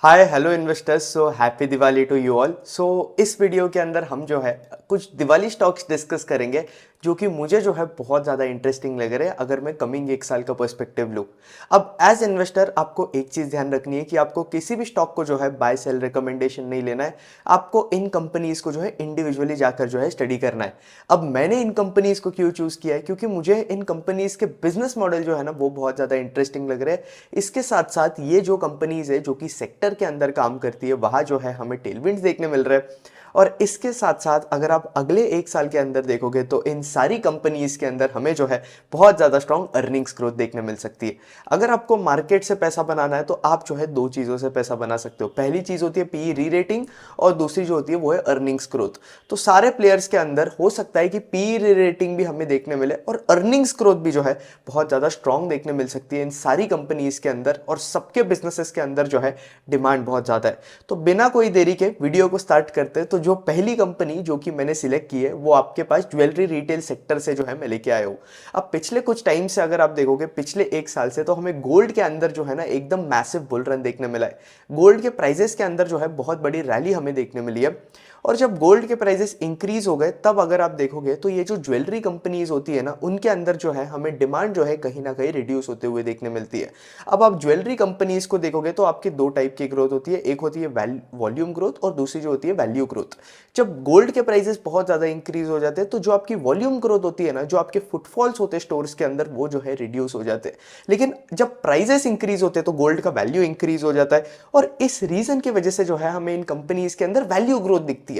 Hi hello investors. So happy Diwali to you all. So इस video के अंदर हम जो है कुछ दिवाली स्टॉक्स डिस्कस करेंगे जो कि मुझे जो है बहुत ज़्यादा इंटरेस्टिंग लग रहे हैं अगर मैं कमिंग एक साल का पर्सपेक्टिव लूँ। अब एज इन्वेस्टर आपको एक चीज़ ध्यान रखनी है कि आपको किसी भी स्टॉक को जो है बाय सेल रिकमेंडेशन नहीं लेना है। आपको इन कंपनीज़ को जो है इंडिविजुअली जाकर जो है स्टडी करना है। अब मैंने इन कंपनीज़ को क्यों चूज़ किया है, क्योंकि मुझे इन कंपनीज़ के बिजनेस मॉडल जो है ना वो बहुत ज़्यादा इंटरेस्टिंग लग रहे हैं। इसके साथ साथ ये जो कंपनीज़ है जो कि सेक्टर के अंदर काम करती है वहाँ जो है हमें टेलविंड्स देखने मिल रहे हैं। और इसके साथ साथ अगर आप अगले एक साल के अंदर देखोगे तो इन सारी कंपनीज के अंदर हमें जो है बहुत ज़्यादा स्ट्रॉन्ग अर्निंग्स ग्रोथ देखने मिल सकती है। अगर आपको मार्केट से पैसा बनाना है तो आप जो है दो चीज़ों से पैसा बना सकते हो। पहली चीज़ होती है पी री रेटिंग और दूसरी जो होती है वो है अर्निंग्स ग्रोथ। तो सारे प्लेयर्स के अंदर हो सकता है कि पी री रेटिंग भी हमें देखने मिले और अर्निंग्स ग्रोथ भी जो है बहुत ज़्यादा स्ट्रॉन्ग देखने मिल सकती है इन सारी कंपनीज के अंदर, और सबके बिजनेसेस के अंदर जो है डिमांड बहुत ज़्यादा है। तो बिना कोई देरी के वीडियो को स्टार्ट करते हैं। तो जो पहली कंपनी जो कि मैंने सिलेक्ट की है वो आपके पास ज्वेलरी रिटेल सेक्टर से जो है मैं लेके आया हूँ। अब पिछले कुछ टाइम से अगर आप देखोगे पिछले एक साल से तो हमें गोल्ड के अंदर जो है ना एकदम मैसिव बुल रन देखने मिला है। गोल्ड के प्राइजेस के अंदर जो है बहुत बड़ी रैली हमें देखने मिली है। और जब गोल्ड के प्राइजेस इंक्रीज हो गए तब अगर आप देखोगे तो ये जो ज्वेलरी कंपनीज होती है ना उनके अंदर जो है हमें डिमांड जो है कहीं ना कहीं रिड्यूस होते हुए देखने मिलती है। अब आप ज्वेलरी कंपनीज को देखोगे तो आपकी दो टाइप की ग्रोथ होती है, एक होती है वॉल्यूम ग्रोथ और दूसरी जो होती है वैल्यू ग्रोथ। जब गोल्ड के प्राइसेस बहुत ज्यादा इंक्रीज हो जाते हैं तो जो आपकी वॉल्यूम ग्रोथ होती है ना, जो आपके फुटफॉल्स होते हैं स्टोर्स के अंदर वो जो है रिड्यूस हो जाते हैं। लेकिन जब प्राइसेस इंक्रीज होते हैं तो गोल्ड का वैल्यू इंक्रीज हो जाता है और इस रीजन की वजह से जो है हमें इन कंपनीज के अंदर वैल्यू ग्रोथ दिखती है।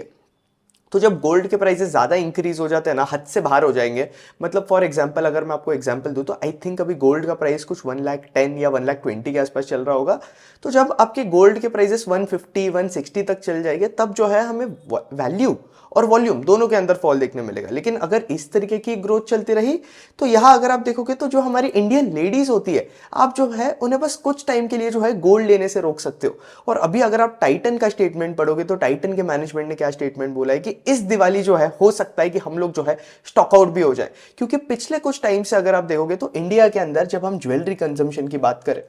तो जब गोल्ड के प्राइसेस ज्यादा इंक्रीज हो जाते हैं ना, हद से बाहर हो जाएंगे, मतलब फॉर एग्जांपल अगर मैं आपको एग्जांपल दूं तो आई थिंक अभी गोल्ड का प्राइस कुछ 1,10,000 या 1,20,000 के आसपास चल रहा होगा। तो जब आपके गोल्ड के प्राइसेस 150 160 तक चल जाएंगे तब जो है हमें वैल्यू और वॉल्यूम दोनों के अंदर फॉल देखने मिलेगा। लेकिन अगर इस तरीके की ग्रोथ चलती रही तो यहां अगर आप देखोगे तो जो हमारी इंडियन लेडीज होती है आप जो है उन्हें बस कुछ टाइम के लिए जो है गोल्ड लेने से रोक सकते हो। और अभी अगर आप टाइटन का स्टेटमेंट पढ़ोगे तो टाइटन के मैनेजमेंट ने क्या स्टेटमेंट बोला है कि इस दिवाली जो है हो सकता है कि हम लोग जो है स्टॉक आउट भी हो जाए। क्योंकि पिछले कुछ टाइम से अगर आप देखोगे तो इंडिया के अंदर जब हम ज्वेलरी कंजम्पशन की बात करें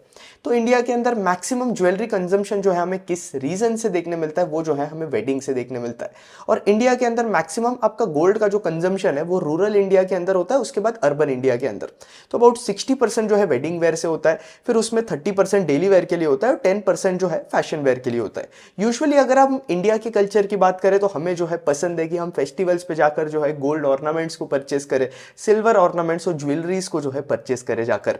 तो इंडिया के अंदर मैक्सिमम ज्वेलरी कंजम्पशन जो है हमें किस रीजन से देखने मिलता है, वो जो है हमें वेडिंग से देखने मिलता है। और इंडिया के अंदर मैक्सिमम आपका गोल्ड का जो कंजम्पशन है वो रूरल इंडिया के अंदर होता है, उसके बाद अर्बन इंडिया के अंदर। तो अबाउट 60% जो है वेडिंग वेयर से होता है, फिर उसमें 30% डेली वेयर के लिए होता है और 10% जो है फैशन वेयर के लिए होता है। यूजुअली अगर हम इंडिया के कल्चर की बात करें तो हमें जो है पसंद है कि हम फेस्टिवल्स पे जाकर जो है गोल्ड ऑर्नामेंट्स को परचेस करें, सिल्वर ऑर्नामेंट्स और ज्वेलरीज को जो है परचेस करें जाकर।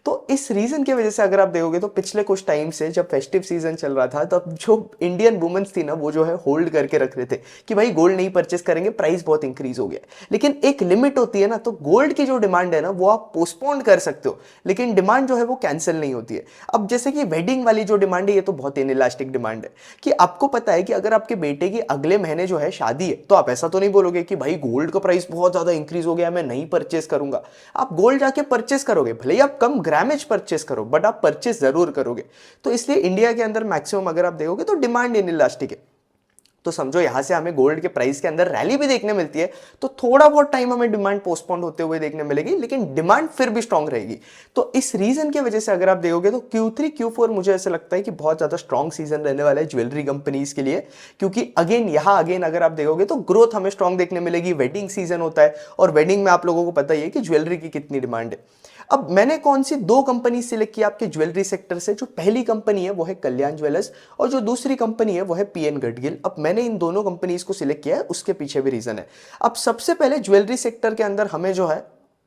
तो इस रीजन की वजह से अगर आप देखोगे तो पिछले कुछ टाइम से जब फेस्टिव सीजन चल रहा था तब जो इंडियन वुमेन्स थी ना वो जो है होल्ड करके रख रहे थे कि भाई गोल्ड नहीं परचेस करेंगे, प्राइस बहुत इंक्रीज हो गया। लेकिन एक लिमिट होती है ना, तो गोल्ड की जो डिमांड है ना वो आप पोस्टपोन कर सकते हो लेकिन डिमांड जो है वो कैंसिल नहीं होती है। अब जैसे कि वेडिंग वाली जो डिमांड है ये तो बहुत इनइलास्टिक डिमांड है कि आपको पता है कि अगर आपके बेटे की अगले महीने जो है शादी है तो आप ऐसा तो नहीं बोलोगे कि भाई गोल्ड का प्राइस बहुत ज्यादा इंक्रीज हो गया मैं नहीं परचेस करूंगा। आप गोल्ड जाके परचेस करोगे, भले ही आप कम ग्रामेज परचेस करो बट आप परचेस जरूर करोगे। तो इसलिए इंडिया के अंदर मैक्सिमम अगर आप देखोगे तो डिमांड इनइलास्टिक है। तो समझो यहां से हमें गोल्ड के प्राइस के अंदर रैली भी देखने मिलती है तो थोड़ा बहुत टाइम हमें डिमांड पोस्टपोन होते हुए देखने मिलेगी लेकिन डिमांड फिर भी स्ट्रांग रहेगी। तो इस रीजन की वजह से अगर आप देखोगे तो Q3 Q4 मुझे ऐसा लगता है कि बहुत ज्यादा स्ट्रांग सीजन रहने वाला है ज्वेलरी कंपनीज के लिए। क्योंकि अगेन अगर आप देखोगे तो ग्रोथ हमें स्ट्रांग देखने मिलेगी, वेडिंग सीजन होता है और वेडिंग में आप लोगों को पता ही है कि ज्वेलरी की कितनी डिमांड है। अब मैंने कौन सी दो कंपनी सिलेक्ट की आपके ज्वेलरी सेक्टर से, जो पहली कंपनी है वो है कल्याण ज्वेलर्स और जो दूसरी कंपनी है वो है पीएन गडगिल। अब मैंने इन दोनों कंपनीज को सिलेक्ट किया है, उसके पीछे भी रीजन है। अब सबसे पहले ज्वेलरी सेक्टर के अंदर हमें जो है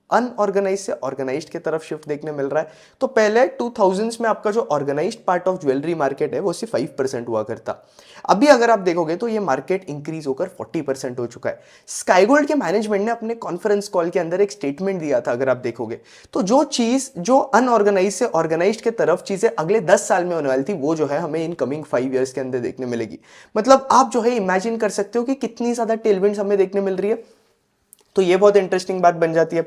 अनऑर्गेनाइज से ऑर्गेनाइज्ड की तरफ शिफ्ट देखने मिल रहा है। तो पहले 2000s में आपका जो organised part of jewellery market है वो सिर्फ 5% हुआ करता। अभी अगर आप देखोगे तो ये मार्केट इंक्रीज होकर 40% हो चुका है। स्काईगोल्ड के मैनेजमेंट ने अपने कॉन्फ्रेंस कॉल के अंदर एक स्टेटमेंट दिया था, अगर आप देखोगे तो जो चीज जो अनऑर्गेनाइज से ऑर्गेनाइज्ड की तरफ चीजें अगले 10 साल में होने वाली थी वो जो है हमें इन कमिंग 5 ईयर्स के अंदर देखने मिलेगी। मतलब आप जो है इमेजिन कर सकते हो कि कितनी ज्यादा टेलविंड्स हमें देखने मिल रही है। तो ये बहुत इंटरेस्टिंग बात बन जाती है।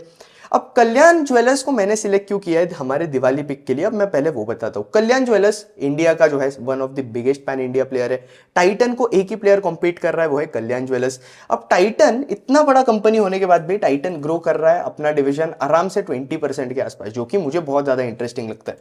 अब कल्याण ज्वेलर्स को मैंने सिलेक्ट क्यों किया है हमारे दिवाली पिक के लिए, अब मैं पहले वो बताता हूँ। कल्याण ज्वेलर्स इंडिया का जो है one of the biggest pan India player है। टाइटन को एक ही प्लेयर कॉम्पीट कर रहा है वो है कल्याण ज्वेलर्स। अब टाइटन इतना बड़ा कंपनी होने के बाद भी टाइटन ग्रो कर रहा है अपना डिवीजन आराम से 20% के आसपास, जो कि मुझे बहुत ज्यादा इंटरेस्टिंग लगता है।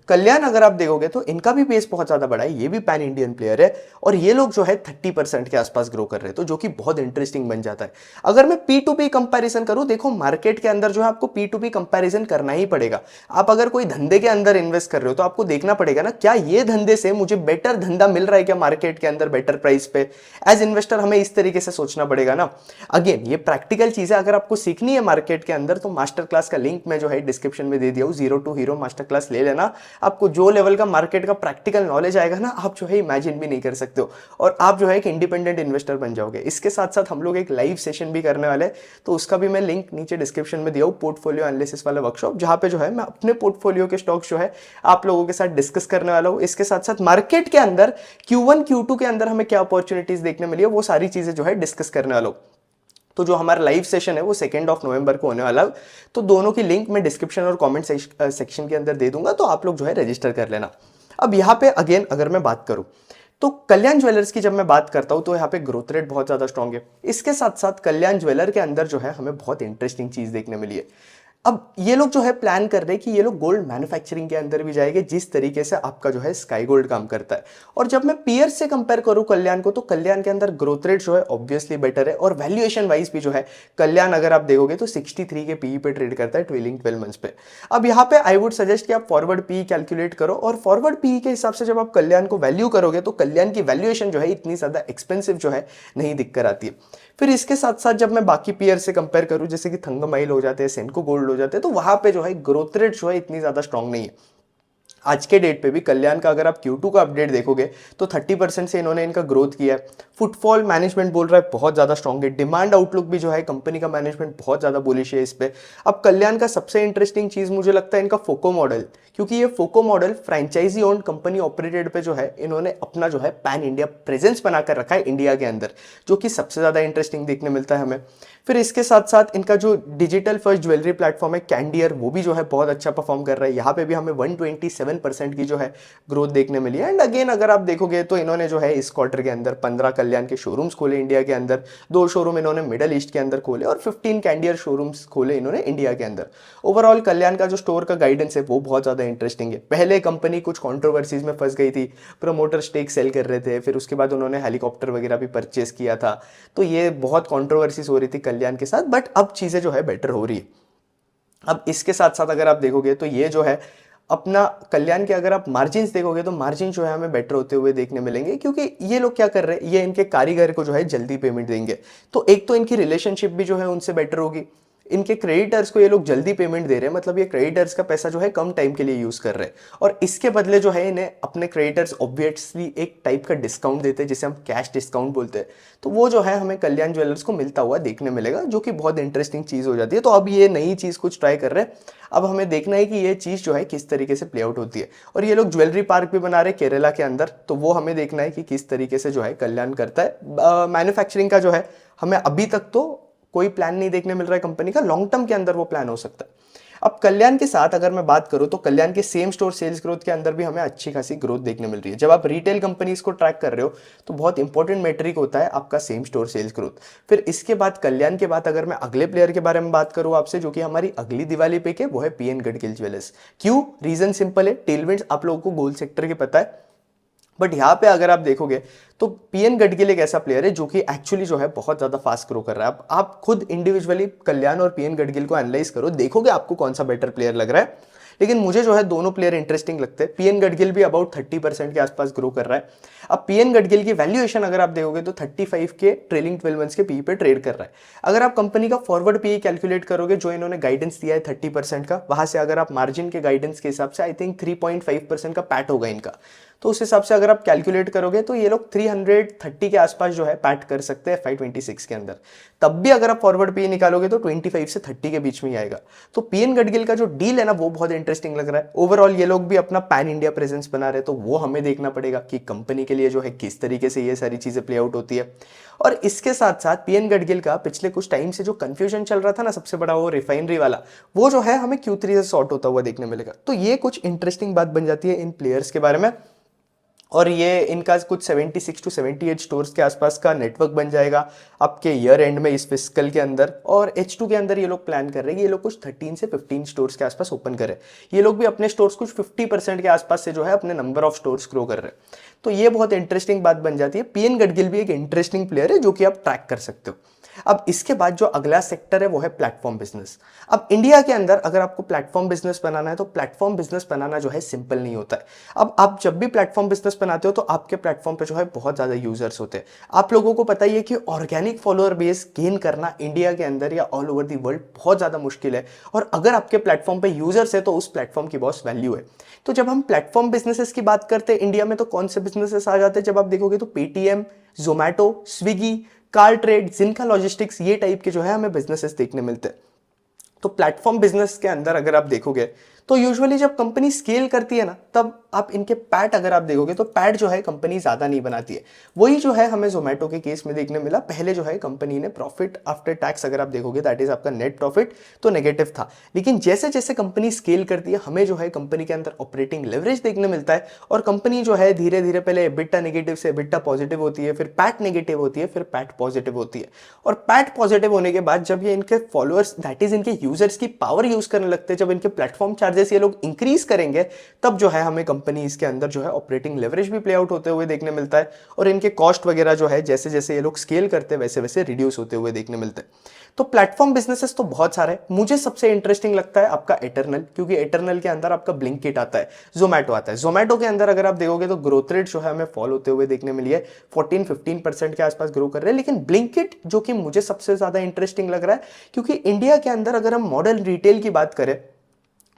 कल्याण अगर आप देखोगे तो इनका भी बेस बहुत ज्यादा बड़ा है, ये भी पैन इंडियन प्लेयर है और ये लोग जो है 30% के आसपास ग्रो कर रहे हैं, तो जो कि बहुत इंटरेस्टिंग बन जाता है। अगर मैं P2P कंपैरिजन करूं, देखो मार्केट के अंदर जो है आपको P2P कंपैरिजन करना ही पड़ेगा। आप अगर कोई धंधे के अंदर इन्वेस्ट कर रहे हो तो आपको देखना पड़ेगा ना, क्या ये धंधे से मुझे बेटर धंधा मिल रहा है क्या मार्केट के अंदर बेटर प्राइस पे। एज इन्वेस्टर हमें इस तरीके से सोचना पड़ेगा ना। अगेन ये प्रैक्टिकल चीज है, अगर आपको सीखनी है मार्केट के अंदर तो मास्टर क्लास का लिंक मैं जो है डिस्क्रिप्शन में दे दिया हूं, zero to hero master class ले लेना। आपको जो लेवल का मार्केट का प्रैक्टिकल नॉलेज आएगा ना, आप जो है इमेजिन भी नहीं कर सकते हो, और आप जो है एक इंडिपेंडेंट इन्वेस्टर बन जाओगे। इसके साथ साथ हम लोग एक लाइव सेशन भी करने वाले, तो उसका भी मैं लिंक नीचे डिस्क्रिप्शन में दिया हूं, पोर्टफोलियो एनालिसिस वाला वर्कशॉप, जहां पे जो है मैं अपने पोर्टफोलियो के स्टॉक्स जो है आप लोगों के साथ डिस्कस करने वाला हूं। इसके साथ साथ मार्केट के अंदर Q1 Q2 के अंदर हमें क्या अपॉर्चुनिटीज देखने मिली है, वो सारी चीजें जो है डिस्कस करने वाला हूं। तो जो हमारा लाइव सेशन है वो 2 नवंबर को होने वाला है, तो दोनों की लिंक मैं डिस्क्रिप्शन और कमेंट सेक्शन के अंदर दे दूंगा, तो आप लोग जो है रजिस्टर कर लेना। अब यहाँ पे अगेन अगर मैं बात करूं तो कल्याण ज्वेलर्स की जब मैं बात करता हूं तो यहाँ पे ग्रोथ रेट बहुत ज्यादा स्ट्रांग है। इसके साथ साथ कल्याण ज्वेलर के अंदर जो है हमें बहुत इंटरेस्टिंग चीज देखने मिली है। अब ये लोग जो है प्लान कर रहे हैं कि ये लोग गोल्ड मैन्युफैक्चरिंग के अंदर भी जाएंगे, जिस तरीके से आपका जो है स्काई गोल्ड काम करता है। और जब मैं पीयर से कंपेयर करूं कल्याण को, तो कल्याण के अंदर ग्रोथ रेट जो है ऑब्वियसली बेटर है, और वैल्यूएशन वाइज भी जो है कल्याण अगर आप देखोगे तो 63 के पीई पे ट्रेड करता है ट्रेलिंग 12 मंथ्स पे। अब यहाँ पे आई वुड सजेस्ट कि आप फॉरवर्ड पीई कैलकुलेट करो, और फॉरवर्ड पीई के हिसाब से जब आप कल्याण को वैल्यू करोगे तो कल्याण की वैल्यूएशन जो है इतनी ज्यादा एक्सपेंसिव जो है नहीं दिखकर आती है। फिर इसके साथ साथ जब मैं बाकी पीयर से कंपेयर करूं, जैसे कि थंगमाइल हो जाते हैं, सेंको गोल्ड हो जाते हैं, तो वहां पे जो है ग्रोथ रेट जो है इतनी ज्यादा स्ट्रांग नहीं है। आज के डेट पे भी कल्याण का अगर आप Q2 का अपडेट देखोगे तो 30% से इन्होंने इनका ग्रोथ किया है। फुटफॉल मैनेजमेंट बोल रहा है बहुत ज्यादा स्ट्रांग है, डिमांड आउटलुक भी जो है कंपनी का मैनेजमेंट बहुत ज्यादा बुलिश है इस पे। अब कल्याण का सबसे इंटरेस्टिंग चीज मुझे लगता है इनका फोको मॉडल, क्योंकि ये FOCO model franchisee owned company operated पे जो है इन्होंने अपना जो है पैन इंडिया प्रेजेंस बनाकर रखा है इंडिया के अंदर, जो कि सबसे ज्यादा इंटरेस्टिंग देखने मिलता है हमें। फिर इसके साथ साथ इनका जो डिजिटल फर्स्ट ज्वेलरी प्लेटफॉर्म है कैंडियर, वो भी जो है बहुत अच्छा परफॉर्म कर रहा है। यहाँ पे भी हमें 127% की जो है ग्रोथ देखने मिली है। एंड अगेन अगर आप देखोगे तो इन्होंने जो है इस क्वार्टर के अंदर 15 कल्याण के शोरूम्स खोले इंडिया के अंदर, 2 शोरूम इन्होंने मिडल ईस्ट के अंदर खोले, और 15 कैंडियर शोरूम्स खोले इन्होंने इंडिया के अंदर। ओवरऑल कल्याण का जो स्टोर का गाइडेंस है वो बहुत ज्यादा इंटरेस्टिंग है। पहले कंपनी कुछ कॉन्ट्रोवर्सीज में फंस गई थी, प्रमोटर स्टेक सेल कर रहे थे, फिर उसके बाद उन्होंने हेलीकॉप्टर वगैरह भी परचेस किया था, तो ये बहुत कॉन्ट्रोवर्सीज हो रही थी कल्याण के साथ, बट अब चीजें जो है बेटर हो रही है। अब इसके साथ साथ अगर आप देखोगे तो ये जो है अपना कल्याण के अगर आप मार्जिन्स देखोगे तो मार्जिन जो है हमें बेटर होते हुए देखने मिलेंगे, क्योंकि ये लोग क्या कर रहे हैं, ये इनके कारीगर को जो है जल्दी पेमेंट देंगे, तो एक तो इनकी रिलेशनशिप भी जो है उनसे बेटर होगी। इनके क्रेडिटर्स को ये लोग जल्दी पेमेंट दे रहे हैं, मतलब ये क्रेडिटर्स का पैसा जो है कम टाइम के लिए यूज कर रहे हैं, और इसके बदले जो है इन्हें अपने क्रेडिटर्स ऑब्वियसली एक टाइप का डिस्काउंट देते हैं, जिसे हम कैश डिस्काउंट बोलते हैं। तो वो जो है हमें कल्याण ज्वेलर्स को मिलता हुआ देखने मिलेगा, जो कि बहुत इंटरेस्टिंग चीज हो जाती है। तो अब ये नई चीज कुछ ट्राई कर रहे हैं, अब हमें देखना है कि ये चीज जो है किस तरीके से प्ले आउट होती है। और ये लोग ज्वेलरी पार्क भी बना रहे हैं केरला के अंदर, तो वो हमें देखना है कि किस तरीके से जो है कल्याण करता है। मैन्युफैक्चरिंग का जो है हमें अभी तक तो कोई प्लान नहीं देखने मिल रहा है कंपनी का, लॉन्ग टर्म के अंदर वो प्लान हो सकता है। अब कल्याण के साथ अगर मैं बात करूं तो कल्याण के सेम स्टोर सेल्स ग्रोथ के अंदर भी हमें अच्छी खासी ग्रोथ देखने मिल रही है। जब आप रिटेल कंपनीज को ट्रैक कर रहे हो तो बहुत इंपॉर्टेंट मेट्रिक होता है आपका सेम स्टोर सेल्स ग्रोथ। फिर इसके बाद कल्याण के बाद अगर मैं अगले प्लेयर के बारे में बात करूं आपसे, जो कि हमारी अगली दिवाली पे के, वो है पीएन गडगिल ज्वेलर्स। क्यों? रीजन सिंपल है, टेलविंड्स आप लोगों को गोल्ड सेक्टर के पता है, बट यहाँ पे अगर आप देखोगे तो पीएन गडगिल एक ऐसा प्लेयर है जो कि एक्चुअली जो है बहुत ज्यादा फास्ट ग्रो कर रहा है। आप खुद इंडिविजुअली कल्याण और पीएन गडगिल को एनालाइज करो, देखोगे आपको कौन सा बेटर प्लेयर लग रहा है। लेकिन मुझे जो है दोनों प्लेयर इंटरेस्टिंग लगते हैं। पीएन गडगिल भी अबाउट 30% के आसपास ग्रो कर रहा है। अब पीएन गडगिल की वैल्यूएशन अगर आप देखोगे तो 35 के ट्रेलिंग 12 मंथ्स के पी पे ट्रेड कर रहा है। अगर आप कंपनी का फॉरवर्ड पी कैलकुलेट करोगे, जो इन्होंने गाइडेंस दिया है 30% का, वहां से अगर आप मार्जिन के गाइडेंस के हिसाब से आई थिंक 3.5% का पैट होगा इनका, तो उस हिसाब से अगर आप कैलकुलेट करोगे तो ये लोग 330 के आसपास जो है पैट कर सकते हैं FY26 के अंदर। तब भी अगर आप फॉरवर्ड पी निकालोगे तो 25 से 30 के बीच में ही आएगा। तो पीएन गडगिल का जो डील है ना वो बहुत इंटरेस्टिंग लग रहा है। ओवरऑल ये लोग भी अपना पैन इंडिया प्रेजेंस बना रहे हैं, तो वो हमें देखना पड़ेगा कि कंपनी के लिए जो है किस तरीके से ये सारी चीजें प्ले आउट होती है। और इसके साथ साथ पीएन गडगिल का पिछले कुछ टाइम से जो कंफ्यूजन चल रहा था ना सबसे बड़ा, वो रिफाइनरी वाला, वो जो है हमें Q3 से सॉर्ट होता हुआ देखने मिलेगा। तो ये कुछ इंटरेस्टिंग बात बन जाती है इन प्लेयर्स के बारे में। और ये इनका कुछ 76 टू 78 स्टोर्स के आसपास का नेटवर्क बन जाएगा आपके ईयर एंड में, इस फिस्कल के अंदर। और H2 के अंदर ये लोग प्लान कर रहे हैं कि ये लोग कुछ 13 से 15 स्टोर्स के आसपास ओपन करें। ये लोग भी अपने स्टोर्स कुछ 50% के आसपास से जो है अपने नंबर ऑफ स्टोर्स ग्रो कर रहे हैं। तो ये बहुत इंटरेस्टिंग बात बन जाती है। पीएन गडगिल भी एक इंटरेस्टिंग प्लेयर है जो कि आप ट्रैक कर सकते हो। अब इसके बाद जो अगला सेक्टर है वो है प्लेटफॉर्म बिजनेस। अब इंडिया के अंदर अगर आपको प्लेटफॉर्म बिजनेस बनाना है तो प्लेटफॉर्म बिजनेस बनाना जो है सिंपल नहीं होता है। अब आप जब भी प्लेटफॉर्म बिजनेस बनाते हो तो आपके प्लेटफॉर्म पे जो है बहुत ज्यादा यूजर्स होते हैं। आप लोगों को पता ही है कि ऑर्गेनिक फॉलोअर बेस गेन करना इंडिया के अंदर या ऑल ओवर दी वर्ल्ड बहुत ज्यादा मुश्किल है। और अगर आपके प्लेटफॉर्म पे यूजर्स है तो उस प्लेटफॉर्म की बहुत वैल्यू है। तो जब हम प्लेटफॉर्म बिजनेसेस की बात करते हैं इंडिया में तो कौन से बिजनेसेस आ जाते हैं? जब आप देखोगे तो Paytm, Zomato, Swiggy, car trade, जिनका लॉजिस्टिक्स, ये टाइप के जो है हमें बिजनेसेस देखने मिलते हैं। तो प्लेटफॉर्म बिजनेस के अंदर अगर आप देखोगे तो यूजुअली जब कंपनी स्केल करती है ना तब आप इनके पैट अगर आप देखोगे तो पैट जो है कंपनी ज्यादा नहीं बनाती है। वही जो है हमें जोमेटो के केस में देखने मिला। पहले जो है कंपनी ने प्रॉफिट आफ्टर टैक्स अगर आप देखोगे दैट इज आपका नेट प्रॉफिट तो नेगेटिव था। लेकिन जैसे जैसे कंपनी स्केल करती है हमें जो है कंपनी के अंदर ऑपरेटिंग लेवरेज देखने मिलता है और कंपनी जो है धीरे धीरे पहले एबिटा नेगेटिव से एबिटा पॉजिटिव होती है, फिर पैट नेगेटिव होती है, फिर पैट पॉजिटिव होती है। और पैट पॉजिटिव होने के बाद जब ये इनके फॉलोअर्स दैट इज इनके यूजर्स की पावर यूज करने लगते हैं, जब इनके प्लेटफॉर्म चार्जेस ये लोग इंक्रीज करेंगे तब जो है हमें कंपनी के अंदर जो है ऑपरेटिंग लेवरेज भी प्ले आउट होते हुए देखने मिलता है। और इनके कॉस्ट वगैरह जो है जैसे जैसे ये लोग स्केल करते हैं वैसे वैसे रिड्यूस होते हुए देखने मिलते हैं। तो प्लेटफॉर्म बिजनेसेस तो बहुत सारे हैं। मुझे सबसे इंटरेस्टिंग लगता है आपका एटर्नल, क्योंकि एटर्नल के अंदर आपका ब्लिंकिट आता है, जोमैटो आता है। जोमैटो के अंदर अगर आप देखोगे तो ग्रोथ रेट जो है हमें फॉल होते हुए देखने मिली है, 14-15% के आसपास ग्रो कर रहे हैं। लेकिन ब्लिंकिट जो कि मुझे सबसे ज्यादा इंटरेस्टिंग लग रहा है, क्योंकि इंडिया के अंदर अगर हम मॉडर्न रिटेल की बात करें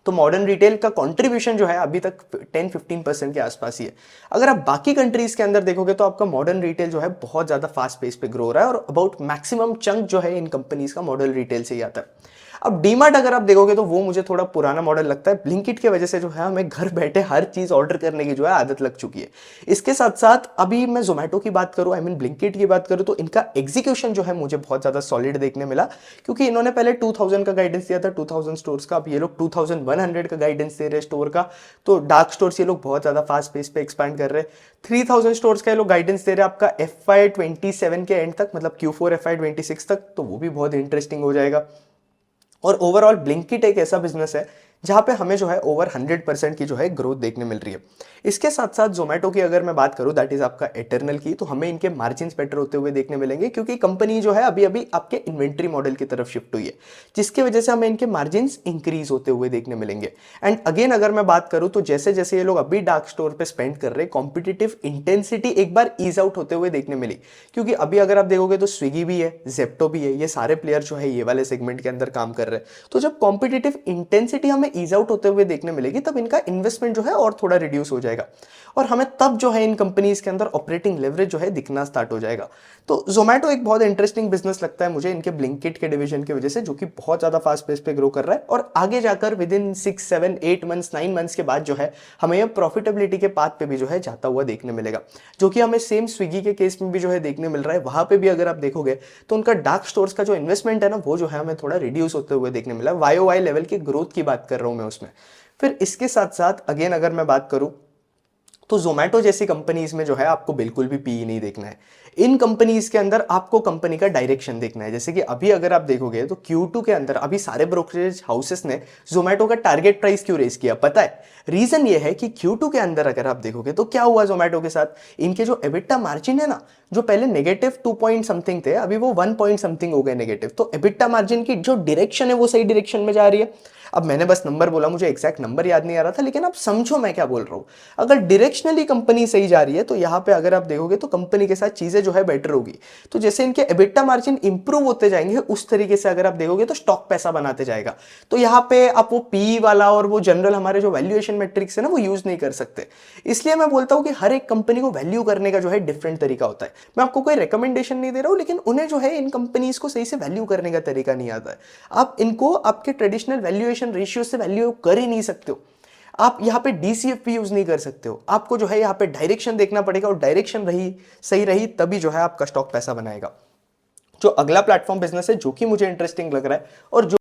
तो मॉडर्न रिटेल का कंट्रीब्यूशन जो है अभी तक 10-15% के आसपास ही है। अगर आप बाकी कंट्रीज के अंदर देखोगे तो आपका मॉडर्न रिटेल जो है बहुत ज्यादा फास्ट पेस पे ग्रो हो रहा है और अबाउट मैक्सिमम चंक जो है इन कंपनीज का मॉडर्न रिटेल से ही आता है। अब डीमार्ट अगर आप देखोगे तो वो मुझे थोड़ा पुराना मॉडल लगता है। ब्लिंकिट की वजह से जो है हमें घर बैठे हर चीज ऑर्डर करने की जो है आदत लग चुकी है। इसके साथ साथ अभी मैं जोमेटो की बात करूं, आई मीन ब्लिंकिट की बात करूं, तो इनका एग्जीक्यूशन जो है मुझे बहुत ज्यादा सॉलिड देखने मिला, क्योंकि इन्होंने पहले 2000 का गाइडेंस दिया था, 2000 स्टोर्स का। अब ये लोग 2100 का गाइडेंस दे रहे स्टोर का। तो डार्क स्टोर्स ये लोग बहुत ज्यादा फास्ट पेस पे एक्सपैंड कर रहे हैं। 3000 स्टोर्स का ये लोग गाइडेंस दे रहे हैं आपका FY27 के एंड तक, मतलब Q4 FY26 तक। तो वो भी बहुत इंटरेस्टिंग हो जाएगा। और ओवरऑल ब्लिंकिट एक ऐसा बिजनेस है जहां पे हमें जो है ओवर 100% की जो है ग्रोथ देखने मिल रही है। इसके साथ साथ जोमेटो की अगर मैं बात करूं दैट इज आपका एटर्नल की, तो हमें इनके मार्जिन बेटर होते हुए देखने मिलेंगे, क्योंकि कंपनी जो है अभी अभी आपके इन्वेंट्री मॉडल की तरफ शिफ्ट हुई है, जिसकी वजह से हमें इनके मार्जिन इंक्रीज होते हुए देखने मिलेंगे। एंड अगेन अगर मैं बात करूं तो जैसे जैसे ये लोग अभी डार्क स्टोर पे स्पेंड कर रहे हैं, कॉम्पिटिटिव इंटेंसिटी एक बार ईज आउट होते हुए देखने मिली। क्योंकि अभी अगर आप देखोगे तो स्विगी भी है, जेप्टो भी है, ये सारे प्लेयर जो है ये वाले सेगमेंट के अंदर काम कर रहे हैं। तो जब कॉम्पिटिटिव इंटेंसिटी हमें ईज आउट होते हुए देखने मिलेगी तब इनका इन्वेस्टमेंट जो है और थोड़ा रिड्यूस हो जाएगा और हमें तब जो है इन कंपनीज के अंदर ऑपरेटिंग लेवरेज जो है दिखना स्टार्ट हो जाएगा। तो जोमेटो एक बहुत इंटरेस्टिंग बिजनेस लगता है मुझे इनके ब्लिंकिट के डिवीजन की वजह से, जो कि बहुत ज्यादा फास्ट पेस पे ग्रो कर रहा है और आगे जाकर विद इन 6-7-8 मंथ्स 9 मंथ्स के बाद जो है हमें यह प्रॉफिटेबिलिटी के पाथ पे भी जो है जाता हुआ देखने मिलेगा, जो कि हमें सेम स्विगी के केस में भी जो है देखने मिल रहा है। वहां पे भी अगर आप देखोगे तो उनका डार्क स्टोर्स का जो इन्वेस्टमेंट है ना वो जो है हमें थोड़ा रिड्यूस होते हुए देखने मिला। YOY लेवल की ग्रोथ की बात कर रहा हूं मैं उसमें। फिर इसके साथ साथ अगेन अगर मैं बात करूं तो जोमेटो जैसी कंपनीज में जो है आपको बिल्कुल भी पी नहीं देखना है। इन कंपनीज के अंदर आपको कंपनी का डायरेक्शन देखना है। जैसे कि अभी अगर आप देखोगे तो Q2 के अंदर अभी सारे ब्रोकरेज हाउसेस ने जोमेटो का टारगेट प्राइस क्यों रेस किया पता है? रीजन ये है कि Q2 के अंदर अगर आप देखोगे तो क्या हुआ जोमेटो के साथ, इनके जो एबिटा मार्जिन है ना, जो पहले नेगेटिव 2 पॉइंट समथिंग थे अभी वो 1 पॉइंट समथिंग हो गए नेगेटिव। तो एबिटा मार्जिन की जो डायरेक्शन है वो सही डायरेक्शन में जा रही है। अब मैंने बस नंबर बोला, मुझे एग्जैक्ट नंबर याद नहीं आ रहा था, लेकिन आप समझो मैं क्या बोल रहा हूं। अगर डायरेक्शनली कंपनी सही जा रही है तो यहां पे अगर आप देखोगे तो कंपनी के साथ चीजें जो है बेटर होगी। तो जैसे इनके एबिटा मार्जिन इंप्रूव होते जाएंगे उस तरीके से अगर आप देखोगे तो स्टॉक पैसा बनाते जाएगा। तो यहां पे आप वो पी वाला और वो जनरल हमारे जो वैल्यूएशन मैट्रिक्स है ना वो यूज नहीं कर सकते। इसलिए मैं बोलता हूं कि हर एक कंपनी को वैल्यू करने का जो है डिफरेंट तरीका होता है। मैं आपको कोई रिकमेंडेशन नहीं दे रहा हूं, लेकिन उन्हें जो है इन कंपनीज को सही से वैल्यू करने का तरीका नहीं आता है। आप इनको आपके ट्रेडिशनल वैल्यूएशन रेशियो से वैल्यू कर ही नहीं सकते हो। आप यहां पे DCF भी यूज नहीं कर सकते हो। आपको जो है यहां पे डायरेक्शन देखना पड़ेगा और डायरेक्शन रही सही रही तभी जो है आपका स्टॉक पैसा बनाएगा। जो अगला प्लेटफॉर्म बिजनेस है जो कि मुझे इंटरेस्टिंग लग रहा है और जो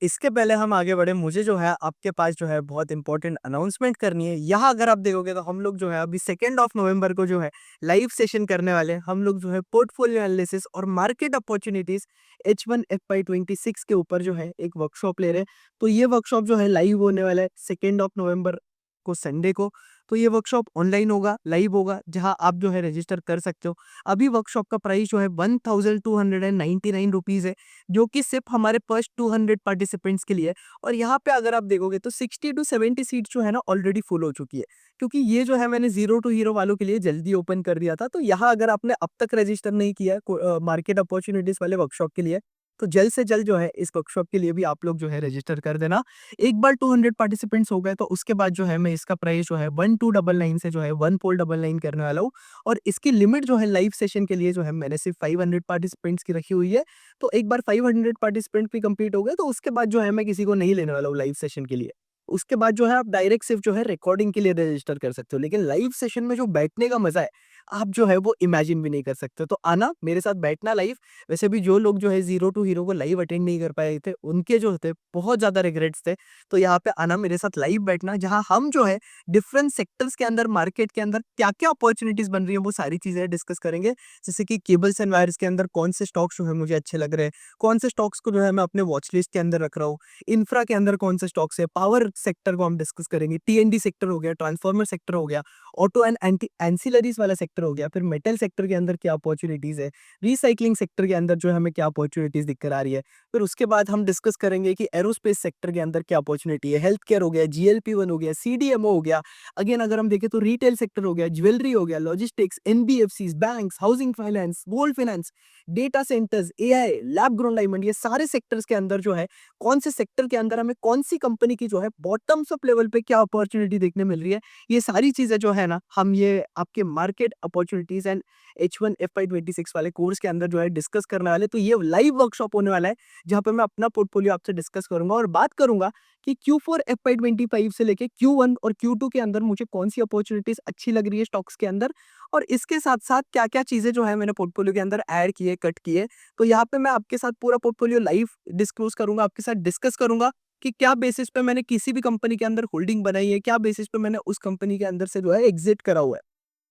इसके पहले हम आगे बढ़े, मुझे जो है आपके पास जो है बहुत इंपॉर्टेंट अनाउंसमेंट करनी है। यहाँ अगर आप देखोगे तो हम लोग जो है अभी 2 नवंबर को जो है लाइव सेशन करने वाले हैं। हम लोग जो है पोर्टफोलियो एनालिसिस और मार्केट अपॉर्चुनिटीज H1 FY 26 के ऊपर जो है एक वर्कशॉप ले रहे हैं। तो ये वर्कशॉप जो है लाइव होने वाला है 2 नवंबर को, संडे को। तो ये वर्कशॉप ऑनलाइन होगा, लाइव होगा, जहां आप जो है रजिस्टर कर सकते हो। अभी वर्कशॉप का प्राइस जो है 1299 रुपीज है, जो कि सिर्फ हमारे फर्स्ट 200 पार्टिसिपेंट्स के लिए है। और यहाँ पे अगर आप देखोगे तो 60 to 70 सीट जो है ना ऑलरेडी फुल हो चुकी है, क्योंकि ये जो है मैंने जीरो टू हीरो वालों के लिए जल्दी ओपन कर दिया था। तो यहाँ अगर आपने अब तक रजिस्टर नहीं किया मार्केट अपॉर्चुनिटीज वाले वर्कशॉप के लिए, तो जल्द से जल्द जो है इस वर्कशॉप के लिए भी आप लोग जो है रजिस्टर कर देना। एक बार 200 पार्टिसिपेंट्स हो गए तो उसके बाद जो है मैं इसका प्राइस जो है 1299 से जो है 1499 करने वाला हूँ। और इसकी लिमिट जो है लाइव सेशन के लिए जो है मैंने सिर्फ 500 पार्टिसिपेंट्स की रखी हुई है। तो एक बार 500 पार्टिसिपेंट भी कंप्लीट हो गए तो उसके बाद जो है मैं किसी को नहीं लेने वाला हूँ लाइव सेशन के लिए। उसके बाद जो है आप डायरेक्ट सिर्फ जो है रिकॉर्डिंग के लिए रजिस्टर कर सकते हो, लेकिन लाइव सेशन में जो बैठने का मजा है आप जो है वो इमेजिन भी नहीं कर सकते। तो आना मेरे साथ बैठना लाइव। वैसे भी जो लोग जो है जीरो टू हीरो को लाइव अटेंड नहीं कर पाए थे उनके जो थे बहुत ज्यादा रिग्रेट्स थे। तो यहाँ पे आना मेरे साथ लाइव बैठना, जहाँ हम जो है डिफरेंट सेक्टर्स के अंदर, मार्केट के अंदर क्या क्या अपॉर्चुनिटीज बन रही है वो सारी चीजें डिस्कस करेंगे। जैसे कि केबल्स एंड वायर्स के अंदर कौन से स्टॉक्स जो है मुझे अच्छे लग रहे हैं, कौन से स्टॉक्स को जो है मैं अपने वॉच लिस्ट के अंदर रख रहा हूँ, इंफ्रा के अंदर कौन से स्टॉक्स है, पावर सेक्टर को हम डिस्कस करेंगे, टीएनडी सेक्टर हो गया, ट्रांसफार्मर सेक्टर हो गया, ऑटो एंड एंसिलरीज वाला सेक्टर हो गया, फिर मेटल सेक्टर के अंदर क्या अपॉर्चुनिटीज है, रिसाइकलिंग सेक्टर के अंदर जो है हमें क्या अपॉर्चुनिटीज दिख आ रही है। फिर उसके बाद हम डिस्कस करेंगे कि एरोस्पेस सेक्टर के अंदर क्या अपॉर्चुनिटी है, हेल्थ केयर हो गया, GLP-1 हो गया, CDMO हो गया। अगेन अगर हम देखें तो रिटेल सेक्टर हो गया, ज्वेलरी हो गया, logistics, NBFCs, banks, housing finance, gold finance, data centres, AI, lab grown diamond, ये सारे सेक्टर्स के अंदर जो है कौन से सेक्टर के अंदर हमें कौन सी कंपनी की जो है बॉटम्स अप लेवल पे क्या अपॉर्चुनिटी देखने मिल रही है, ये सारी चीजें जो है ना हम ये आपके market opportunities and H1 FY 26 वाले कोर्स के अंदर जो है डिस्कस करने वाले। तो ये लाइव वर्कशॉप होने वाला है जहाँ पे मैं अपना पोर्टफोलियो आपसे डिस्कस करूंगा और बात करूंगा कि Q4 FY 25 से लेके Q1 और Q2 के अंदर मुझे कौन सी अपॉर्चुनिटीज अच्छी लग रही है स्टॉक्स के अंदर, और इसके साथ साथ क्या क्या चीजें जो है मैंने पोर्टफोलियो के अंदर ऐड किए, कट किए। तो यहाँ पे मैं आपके साथ पूरा पोर्टफोलियो लाइव डिस्क्लोज करूंगा, आपके साथ डिस्कस करूंगा कि क्या बेसिस पे मैंने किसी भी कंपनी के अंदर होल्डिंग बनाई है, क्या बेसिस पे मैंने उस कंपनी के अंदर से जो है एग्जिट करा हुआ है।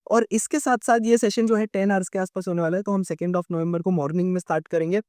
और इसके साथ साथ ये सेशन जो है 10 आवर्स के आसपास होने वाला है। तो हम 2 नवंबर को मॉर्निंग में स्टार्ट करेंगे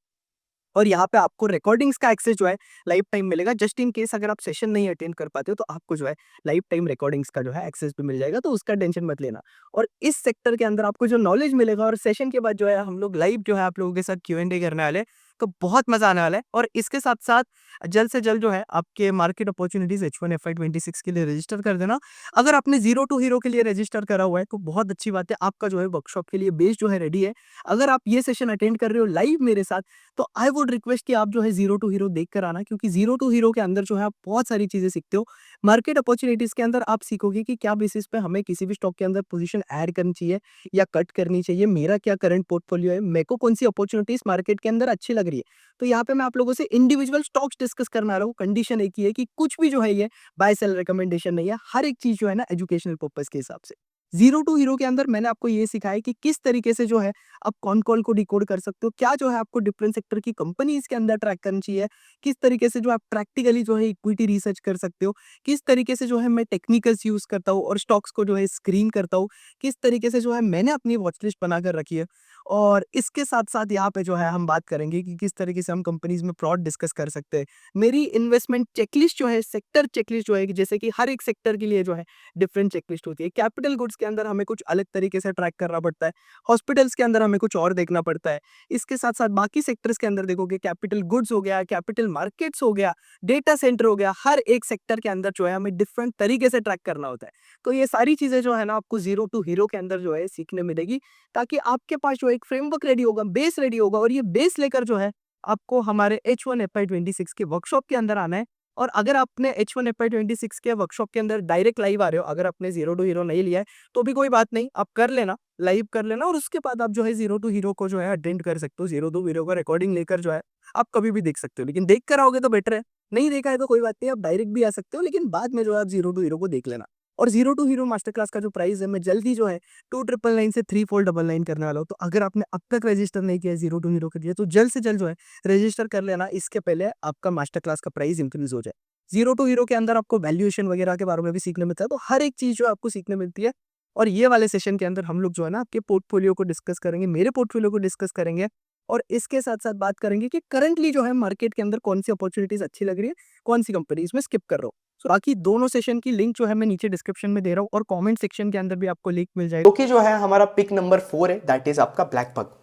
और यहाँ पे आपको रिकॉर्डिंग्स का एक्सेस जो है लाइव टाइम मिलेगा। जस्ट इन केस अगर आप सेशन नहीं अटेंड कर पाते हो तो आपको जो है लाइव टाइम रिकॉर्डिंग्स का जो है एक्सेस भी मिल जाएगा, तो उसका टेंशन मत लेना। और इस सेक्टर के अंदर आपको जो नॉलेज मिलेगा और सेशन के बाद जो है हम लोग लाइव जो है आप लोगों के साथ Q&A करने वाले हैं, तो बहुत मजा आने वाला है। और इसके साथ साथ जल्द से जल्द जो है आपके मार्केट अपॉर्चुनिटीज H1 FY 26 के लिए रजिस्टर कर देना। अगर आपने जीरो टू हीरो के लिए रजिस्टर करा हुआ है तो बहुत अच्छी बात है, आपका जो है वर्कशॉप के लिए बेस जो है रेडी है। अगर आप ये सेशन अटेंड कर रहे हो लाइव मेरे साथ, तो आई वुड रिक्वेस्ट कि आप जो है जीरो टू हीरो देख कर आना, क्योंकि जीरो टू हीरो के अंदर जो है आप बहुत सारी चीजें सीखते हो। मार्केट अपॉर्चुनिटीज के अंदर आप सीखोगे कि क्या बेसिस पे हमें किसी भी स्टॉक के अंदर पोजीशन ऐड करनी चाहिए या कट करनी चाहिए, मेरा क्या करंट पोर्टफोलियो है, मेरे को कौन सी अपॉर्चुनिटीज मार्केट के अंदर अच्छी लग रही है। तो यहाँ पे मैं आप लोगों से इंडिविजुअल स्टॉक्स डिस्कस करना आ रहा हूँ। कंडीशन एक ही है कि कुछ भी जो है ये बाय सेल रिकमेंडेशन नहीं है, हर एक चीज जो है ना एजुकेशनल पर्पज के हिसाब से। जीरो टू हीरो के अंदर मैंने आपको ये सिखाया कि किस तरीके से जो है आप कौन कॉल को डिकोड कर सकते हो, क्या जो है आपको डिफरेंट सेक्टर की कंपनी इसके अंदर ट्रैक करनी चाहिए, किस तरीके से जो आप प्रैक्टिकली जो है इक्विटी रिसर्च कर सकते हो, किस तरीके से जो है मैं टेक्निकल्स यूज करता हूँ और स्टॉक्स को जो है स्क्रीन करता हूँ, किस तरीके से जो है मैंने अपनी वॉच लिस्ट बनाकर रखी है। और इसके साथ साथ यहाँ पे जो है हम बात करेंगे कि किस तरीके से हम कंपनीज में फ्रॉड डिस्कस कर सकते हैं। मेरी इन्वेस्टमेंट चेकलिस्ट जो है, सेक्टर चेकलिस्ट जो है, कि जैसे कि हर एक सेक्टर के लिए जो है डिफरेंट चेकलिस्ट होती है। कैपिटल गुड्स के अंदर हमें कुछ अलग तरीके से ट्रैक करना पड़ता है, हॉस्पिटल्स के अंदर हमें कुछ और देखना पड़ता है। इसके साथ साथ बाकी सेक्टर्स के अंदर देखोगे कैपिटल गुड्स हो गया, कैपिटल मार्केट्स हो गया, डेटा सेंटर हो गया, हर एक सेक्टर के अंदर जो है हमें डिफरेंट तरीके से ट्रैक करना होता है। तो ये सारी चीजें जो है ना आपको जीरो टू हीरो के अंदर जो है सीखने मिलेगी, ताकि आपके पास जो एक फ्रेमवर्क रेडी होगा, बेस रेडी होगा, और ये बेस लेकर जो है आपको हमारे H1 FY 26 के वर्कशॉप के अंदर आना है। और अगर आपने H1 FY 26 के वर्कशॉप के अंदर डायरेक्ट लाइव आ रहे हो, अगर आपने जीरो टू हीरो नहीं लिया है तो भी कोई बात नहीं, आप कर लेना, लाइव कर लेना, और उसके बाद आप जो है जीरो टू हीरो को जो है अटेंड कर सकते हो। जीरो टू हीरो का रिकॉर्डिंग लेकर जो है आप कभी भी देख सकते हो, लेकिन देख कर आओगे तो बेटर है। नहीं देखा है तो कोई बात नहीं, आप डायरेक्ट भी आ सकते हो, लेकिन बाद में जो है आप जीरो टू हीरो को देख लेना। और zero to hero master class का जो प्राइस है मैं जल्दी जो है 2999 से 3499 करने वाला हूँ। तो अगर आपने अब तक रजिस्टर नहीं किया है जीरो टू हीरो के लिए तो जल्द से जल्द जो है रजिस्टर कर लेना, इसके पहले आपका मास्टर क्लास का प्राइस इंक्रीज हो जाए। जीरो टू हीरो के अंदर आपको वैल्यूएशन वगैरह के बारे में भी सीखने मिलता है, तो हर एक चीज़ जो है आपको सीखने मिलती है। और ये वाले सेशन के अंदर हम लोग जो है ना आपके पोर्टफोलियो को डिस्कस करेंगे, मेरे पोर्टफोलियो को डिस्कस करेंगे और इसके साथ-साथ बात करेंगे कि करंटली जो है मार्केट के अंदर कौन-सी अपॉर्च्युनिटीज़ अच्छी लग रही है, कौन-सी कंपनी इसमें स्किप कर रहा हूँ। सो बाकी दोनों सेशन की लिंक जो है मैं नीचे डिस्क्रिप्शन में दे रहा हूँ और कमेंट सेक्शन के अंदर भी आपको लिंक मिल जाएगा। जो कि जो है हमारा पिक नंबर 4 है, दैट इज आपका ब्लैक बग।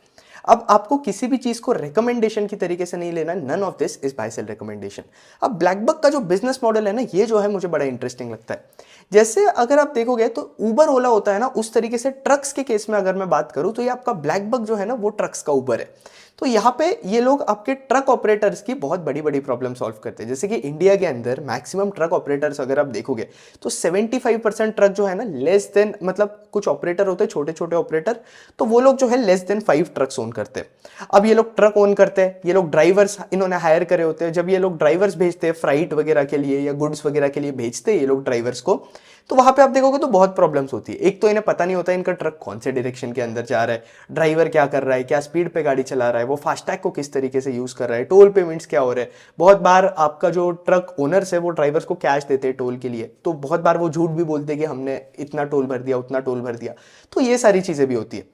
अब आपको किसी भी चीज को रिकमेंडेशन की तरीके से नहीं लेना, none of this is buy sell recommendation. अब ब्लैक बग का जो बिजनेस मॉडल है ना, ये जो है मुझे बड़ा इंटरेस्टिंग लगता है। जैसे अगर आप देखोगे तो उबर ओला होता है ना, उस तरीके से ट्रक्स के केस में अगर मैं बात करूं तो ये आपका ब्लैक बग जो है ना वो ट्रक्स का उबर है। तो यहाँ पे ये लोग आपके ट्रक ऑपरेटर्स की बहुत बड़ी बड़ी प्रॉब्लम सॉल्व करते हैं। जैसे कि इंडिया के अंदर मैक्सिमम ट्रक ऑपरेटर्स अगर आप देखोगे तो 75% ट्रक जो है ना लेस देन, मतलब कुछ ऑपरेटर होते हैं छोटे छोटे ऑपरेटर, तो वो लोग जो है लेस देन 5 ट्रक्स ओन करते हैं। अब ये लोग ट्रक ओन करते हैं, ये लोग ड्राइवर्स इन्होंने हायर करे होते हैं। जब ये लोग ड्राइवर्स भेजते हैं फ्राइट वगैरह के लिए या गुड्स वगैरह के लिए भेजते हैं ये लोग ड्राइवर्स को, तो वहां पे आप देखोगे तो बहुत प्रॉब्लम्स होती है। एक तो इन्हें पता नहीं होता इनका ट्रक कौन से डायरेक्शन के अंदर जा रहा है, ड्राइवर क्या कर रहा है, क्या स्पीड पे गाड़ी चला रहा है, वो फास्टैग को किस तरीके से यूज कर रहा है, टोल पेमेंट्स क्या हो रहे हैं। बहुत बार आपका जो ट्रक ओनर्स है वो ड्राइवर्स को कैश देते हैं टोल के लिए, तो बहुत बार वो झूठ भी बोलते हैं कि हमने इतना टोल भर दिया उतना टोल भर दिया। तो ये सारी चीजें भी होती है।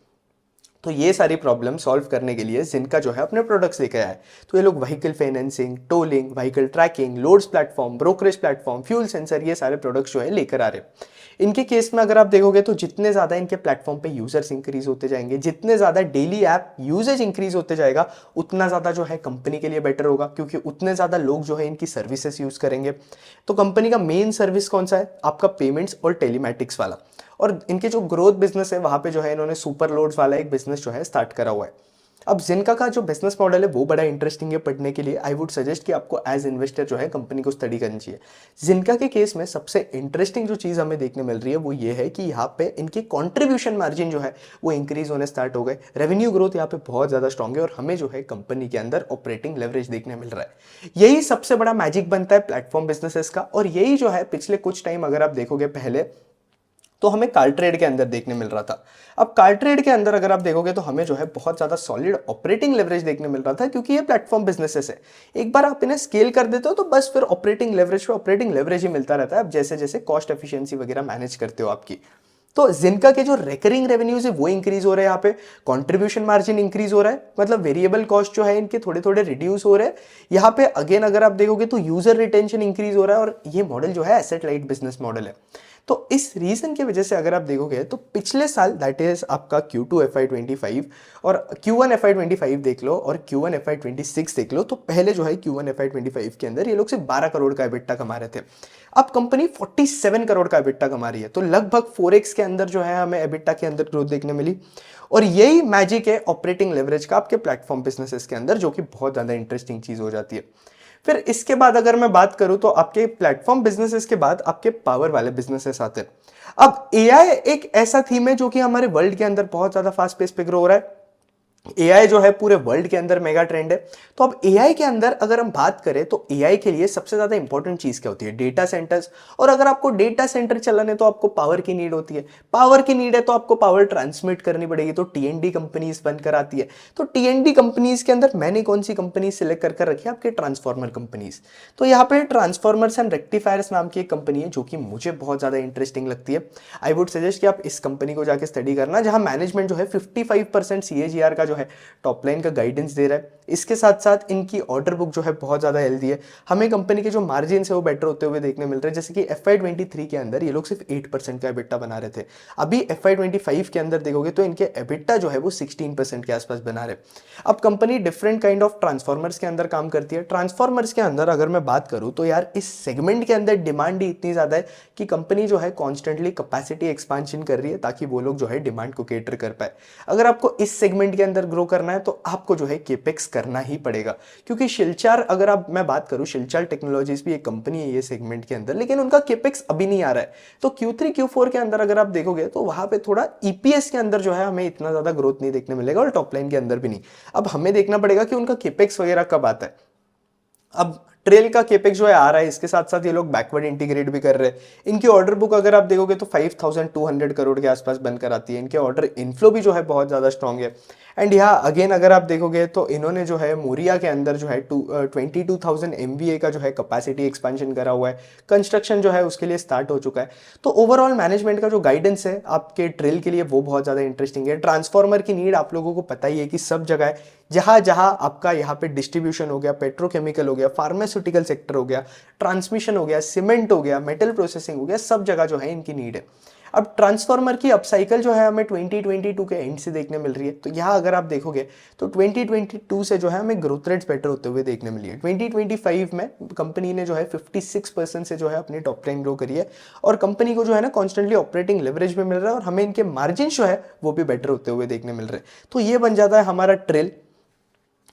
तो ये सारी प्रॉब्लम सॉल्व करने के लिए जिनका जो है अपने प्रोडक्ट्स लेकर आया है। तो ये लोग vehicle financing, tolling, vehicle tracking, loads platform, brokerage platform, fuel sensor, ये सारे प्रोडक्ट्स जो है लेकर आ रहे हैं। इनके केस में अगर आप देखोगे तो जितने ज़्यादा इनके प्लेटफॉर्म पे यूजर्स इंक्रीज होते जाएंगे, जितने ज़्यादा डेली ऐप यूजेज इंक्रीज होते जाएगा, उतना ज़्यादा जो है कंपनी के लिए बेटर होगा, क्योंकि उतने ज़्यादा लोग जो है इनकी सर्विसेज यूज़ करेंगे। तो कंपनी का मेन सर्विस कौन सा है? आपका पेमेंट्स और टेलीमैटिक्स वाला। और इनके जो ग्रोथ बिजनेस है वहां पे जो है इन्होंने सुपर लोड्स वाला एक बिजनेस जो है स्टार्ट करा हुआ है। अब जिनका का जो बिजनेस मॉडल है वो बड़ा इंटरेस्टिंग है पढ़ने के लिए। आई वुड सजेस्ट कि आपको एज इन्वेस्टर जो है कंपनी को स्टडी करनी चाहिए। जिनका के केस में सबसे इंटरेस्टिंग जो चीज़ हमें देखने मिल रही है वो ये है कि यहाँ पे इनकी कॉन्ट्रीब्यूशन मार्जिन जो है वो इंक्रीज होने स्टार्ट हो गए। रेवेन्यू ग्रोथ यहाँ पे बहुत ज़्यादा स्ट्रॉन्ग है और हमें जो है कंपनी के अंदर ऑपरेटिंग लेवरेज देखने मिल रहा है। यही सबसे बड़ा मैजिक बनता है प्लेटफॉर्म बिजनेसेस का। और यही जो है पिछले कुछ टाइम अगर आप देखोगे पहले तो हमें कार ट्रेड के अंदर देखने मिल रहा था। अब कार ट्रेड के अंदर अगर आप देखोगे तो हमें जो है बहुत ज़्यादा सॉलिड ऑपरेटिंग लेवरेज देखने मिल रहा था, क्योंकि ये प्लेटफॉर्म बिजनेसेस है। एक बार आप इन्हें स्केल कर देते हो तो बस फिर ऑपरेटिंग लेवरेज पे ऑपरेटिंग लेवरेज ही मिलता रहता है। अब जैसे जैसे कॉस्ट एफिशिएंसी वगैरह मैनेज करते हो आपकी, तो जिनका के जो रेकरिंग रेवेन्यूज है वो इंक्रीज हो रहे हैं। यहाँ पे कंट्रीब्यूशन मार्जिन इंक्रीज हो रहा है, मतलब वेरिएबल कॉस्ट जो है इनके थोड़े थोड़े रिड्यूस हो रहे हैं। यहाँ पे अगेन अगर आप देखोगे तो यूजर रिटेंशन इंक्रीज हो रहा है और ये मॉडल जो है एसेट लाइट बिजनेस मॉडल है। तो इस रीजन की वजह से अगर आप देखोगे तो पिछले साल दैट इज आपका Q2 FY25 और Q1 FY25 देख लो और Q1 FY26 देख लो, तो पहले जो है Q1 FY25 के अंदर ये लोग सिर्फ 12 करोड़ का एबिटा कमा रहे थे। अब कंपनी 47 करोड़ का एबिटा कमा रही है, तो लगभग 4x के अंदर जो है हमें एबिटा के अंदर ग्रोथ देखने मिली। और यही मैजिक है ऑपरेटिंग लेवरेज का आपके प्लेटफॉर्म बिजनेसेस के अंदर, जो कि बहुत ज़्यादा इंटरेस्टिंग चीज़ हो जाती है। फिर इसके बाद अगर मैं बात करूं तो आपके प्लेटफॉर्म बिजनेसेस के बाद आपके पावर वाले बिजनेसेस आते हैं। अब एआई एक ऐसा थीम है जो कि हमारे वर्ल्ड के अंदर बहुत ज्यादा फास्ट पेस पे ग्रो हो रहा है। एआई जो है पूरे वर्ल्ड के अंदर मेगा ट्रेंड है। तो अब एआई के अंदर अगर हम बात करें तो एआई के लिए सबसे ज्यादा इंपॉर्टेंट चीज क्या होती है? Data centres. और अगर आपको डेटा सेंटर चलाने तो आपको पावर की नीड होती है। पावर की नीड है तो आपको पावर ट्रांसमिट करनी पड़ेगी, तो टीएनडी कंपनीज बनकर आती है। तो टीएनडी कंपनीज के अंदर मैंने कौन सी कंपनी सिलेक्ट कर रखी है? आपके ट्रांसफॉर्मर कंपनीज। तो यहाँ पे ट्रांसफॉर्मर्स एंड रेक्टिफायर्स नाम की एक कंपनी है जो कि मुझे बहुत ज्यादा इंटरेस्टिंग लगती है। आई वुड सजेस्ट कि आप इस कंपनी को जाके स्टडी करना, जहां मैनेजमेंट जो है 55% CAGR का जो है टॉप लाइन का गाइडेंस दे रहा है। इसके साथ साथ इनकी ऑर्डर बुक जो है बहुत ज्यादा हेल्दी है। हमें कंपनी के जो मार्जिन है वो बेटर होते हुए देखने मिल रहे हैं। जैसे कि FY23 के अंदर ये लोग सिर्फ 8% का एबिटा बना रहे थे, अभी FY25 के अंदर देखोगे तो इनके एबिटा जो है वो 16% के आसपास बना रहे। अब company different kind of transformers के अंदर काम करती है। ट्रांसफॉर्मर्स के अंदर अगर मैं बात करूं तो यार इस सेगमेंट के अंदर डिमांड ही इतनी ज्यादा है कि कंपनी जो है कॉन्स्टेंटली कैपेसिटी एक्सपांशन कर रही है ताकि वो लोग जो है डिमांड को केटर कर पाए। अगर आपको इस सेगमेंट के अंदर ग्रो करना है तो आपको जो है केपेक्स करना ही पड़ेगा, क्योंकि शिलचार अगर आप मैं बात करूं, शिलचार टेक्नोलॉजीज भी एक कंपनी है ये सेगमेंट के अंदर, लेकिन उनका केपेक्स अभी नहीं आ रहा है। तो Q3 Q4 के अंदर अगर आप देखोगे तो वहां पे थोड़ा EPS के अंदर जो है हमें इतना ज्यादा ग्रोथ नहीं देखने मिलेगा और टॉप लाइन के अंदर भी नहीं। अब हमें देखना पड़ेगा कि उनका केपेक्स वगैरह कब आता है। अब ट्रेल का केपेक्स जो है आ रहा है, इसके साथ साथ ये लोग बैकवर्ड इंटीग्रेट भी कर रहे हैं। इनकी ऑर्डर बुक अगर आप देखोगे तो 5200 करोड़ के आसपास बनकर आती है। इनके ऑर्डर इनफ्लो भी जो है बहुत ज़्यादा स्ट्रांग है। एंड यहाँ अगेन अगर आप देखोगे तो इन्होंने जो है मोरिया के अंदर जो है 22,000 MVA का जो है कैपेसिटी एक्सपेंशन करा हुआ है। कंस्ट्रक्शन जो है उसके लिए स्टार्ट हो चुका है। तो ओवरऑल मैनेजमेंट का जो गाइडेंस है आपके ट्रेल के लिए वो बहुत ज़्यादा इंटरेस्टिंग है। ट्रांसफार्मर की नीड आप लोगों को पता ही है कि सब जगह है। जहाँ जहाँ आपका यहाँ पे डिस्ट्रीब्यूशन हो गया, पेट्रोकेमिकल हो गया, फार्मास्यूटिकल सेक्टर हो गया, ट्रांसमिशन हो गया, सीमेंट हो गया, मेटल प्रोसेसिंग हो गया, सब जगह जो है इनकी नीड है। अब ट्रांसफार्मर की अपसाइकल जो है हमें 2022 के एंड से देखने मिल रही है। तो यहाँ अगर आप देखोगे तो 2022 से जो है हमें ग्रोथ रेट्स बेटर होते हुए देखने मिली है। 2025 में कंपनी ने जो है 56% से जो है अपनी टॉप लाइन ग्रो करी है और कंपनी को जो है ना कॉन्स्टेंटली ऑपरेटिंग लेवरेज भी मिल रहा है और हमें इनके मार्जिन जो है वो भी बेटर होते हुए देखने मिल रहे हैं। तो ये बन जाता है हमारा ट्रेल।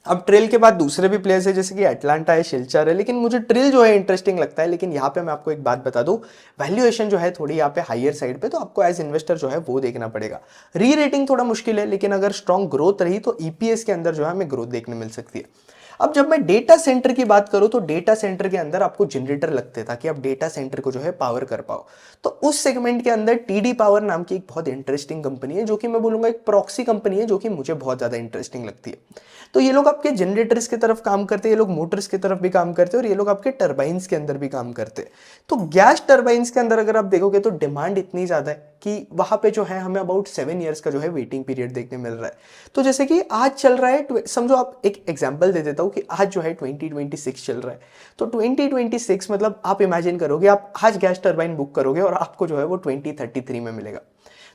अब ट्रेल के बाद दूसरे भी प्लेयर्स है जैसे कि एटलांटा है, शिल्चर है, लेकिन मुझे ट्रेल जो है इंटरेस्टिंग लगता है। लेकिन यहाँ पे मैं आपको एक बात बता दूं, वैल्यूएशन जो है थोड़ी यहाँ पे हायर साइड पे, तो आपको एज इन्वेस्टर जो है वो देखना पड़ेगा। री रेटिंग थोड़ा मुश्किल है, लेकिन अगर स्ट्रॉन्ग ग्रोथ रही तो ईपीएस के अंदर जो है हमें ग्रोथ देखने मिल सकती है। अब जब मैं डेटा सेंटर की बात करूं तो डेटा सेंटर के अंदर आपको जनरेटर लगते हैं ताकि आप डेटा सेंटर को जो है पावर कर पाओ। तो उस सेगमेंट के अंदर टीडी पावर नाम की एक बहुत इंटरेस्टिंग कंपनी है, जो कि मैं बोलूंगा एक प्रॉक्सी कंपनी है, जो कि मुझे बहुत ज्यादा इंटरेस्टिंग लगती है। तो ये लोग आपके जनरेटर्स की तरफ काम करते हैं, ये लोग मोटर्स की तरफ भी काम करते हैं और ये लोग आपके टरबाइंस के अंदर भी काम करते हैं। तो गैस टरबाइंस के अंदर अगर आप देखोगे तो डिमांड इतनी ज्यादा है कि वहां पे जो है हमें अबाउट 7 ईयर्स का जो है वेटिंग पीरियड देखने मिल रहा है। तो जैसे कि आज चल रहा है, समझो आप एक एग्जांपल दे देता हूं कि आज जो है 2026 चल रहा है। तो 2026 मतलब आप इमेजिन करोगे आप आज गैस टरबाइन बुक करोगे और आपको जो है वो 2033 में मिलेगा।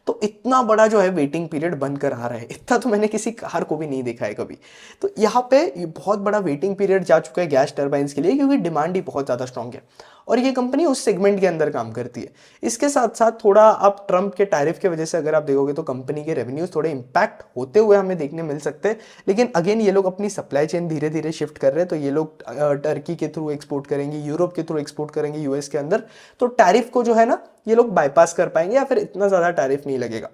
तो इतना बड़ा जो है वेटिंग पीरियड बनकर आ रहा है, इतना तो मैंने किसी कार को भी नहीं देखा है कभी। तो यहाँ पे ये बहुत बड़ा वेटिंग पीरियड जा चुका है गैस टरबाइंस के लिए, क्योंकि डिमांड ही बहुत ज़्यादा स्ट्रांग है और ये कंपनी उस सेगमेंट के अंदर काम करती है। इसके साथ साथ थोड़ा आप ट्रंप के टैरिफ की वजह से अगर आप देखोगे तो कंपनी के रेवेन्यूज थोड़े इंपैक्ट होते हुए हमें देखने मिल सकते हैं। लेकिन अगेन ये लोग अपनी सप्लाई चेन धीरे धीरे शिफ्ट कर रहे हैं। तो ये लोग टर्की के थ्रू एक्सपोर्ट करेंगे, यूरोप के थ्रू एक्सपोर्ट करेंगे, यूएस के अंदर। तो टैरिफ को जो है ना ये लोग बाईपास कर पाएंगे या फिर इतना ज़्यादा टैरिफ नहीं लगेगा।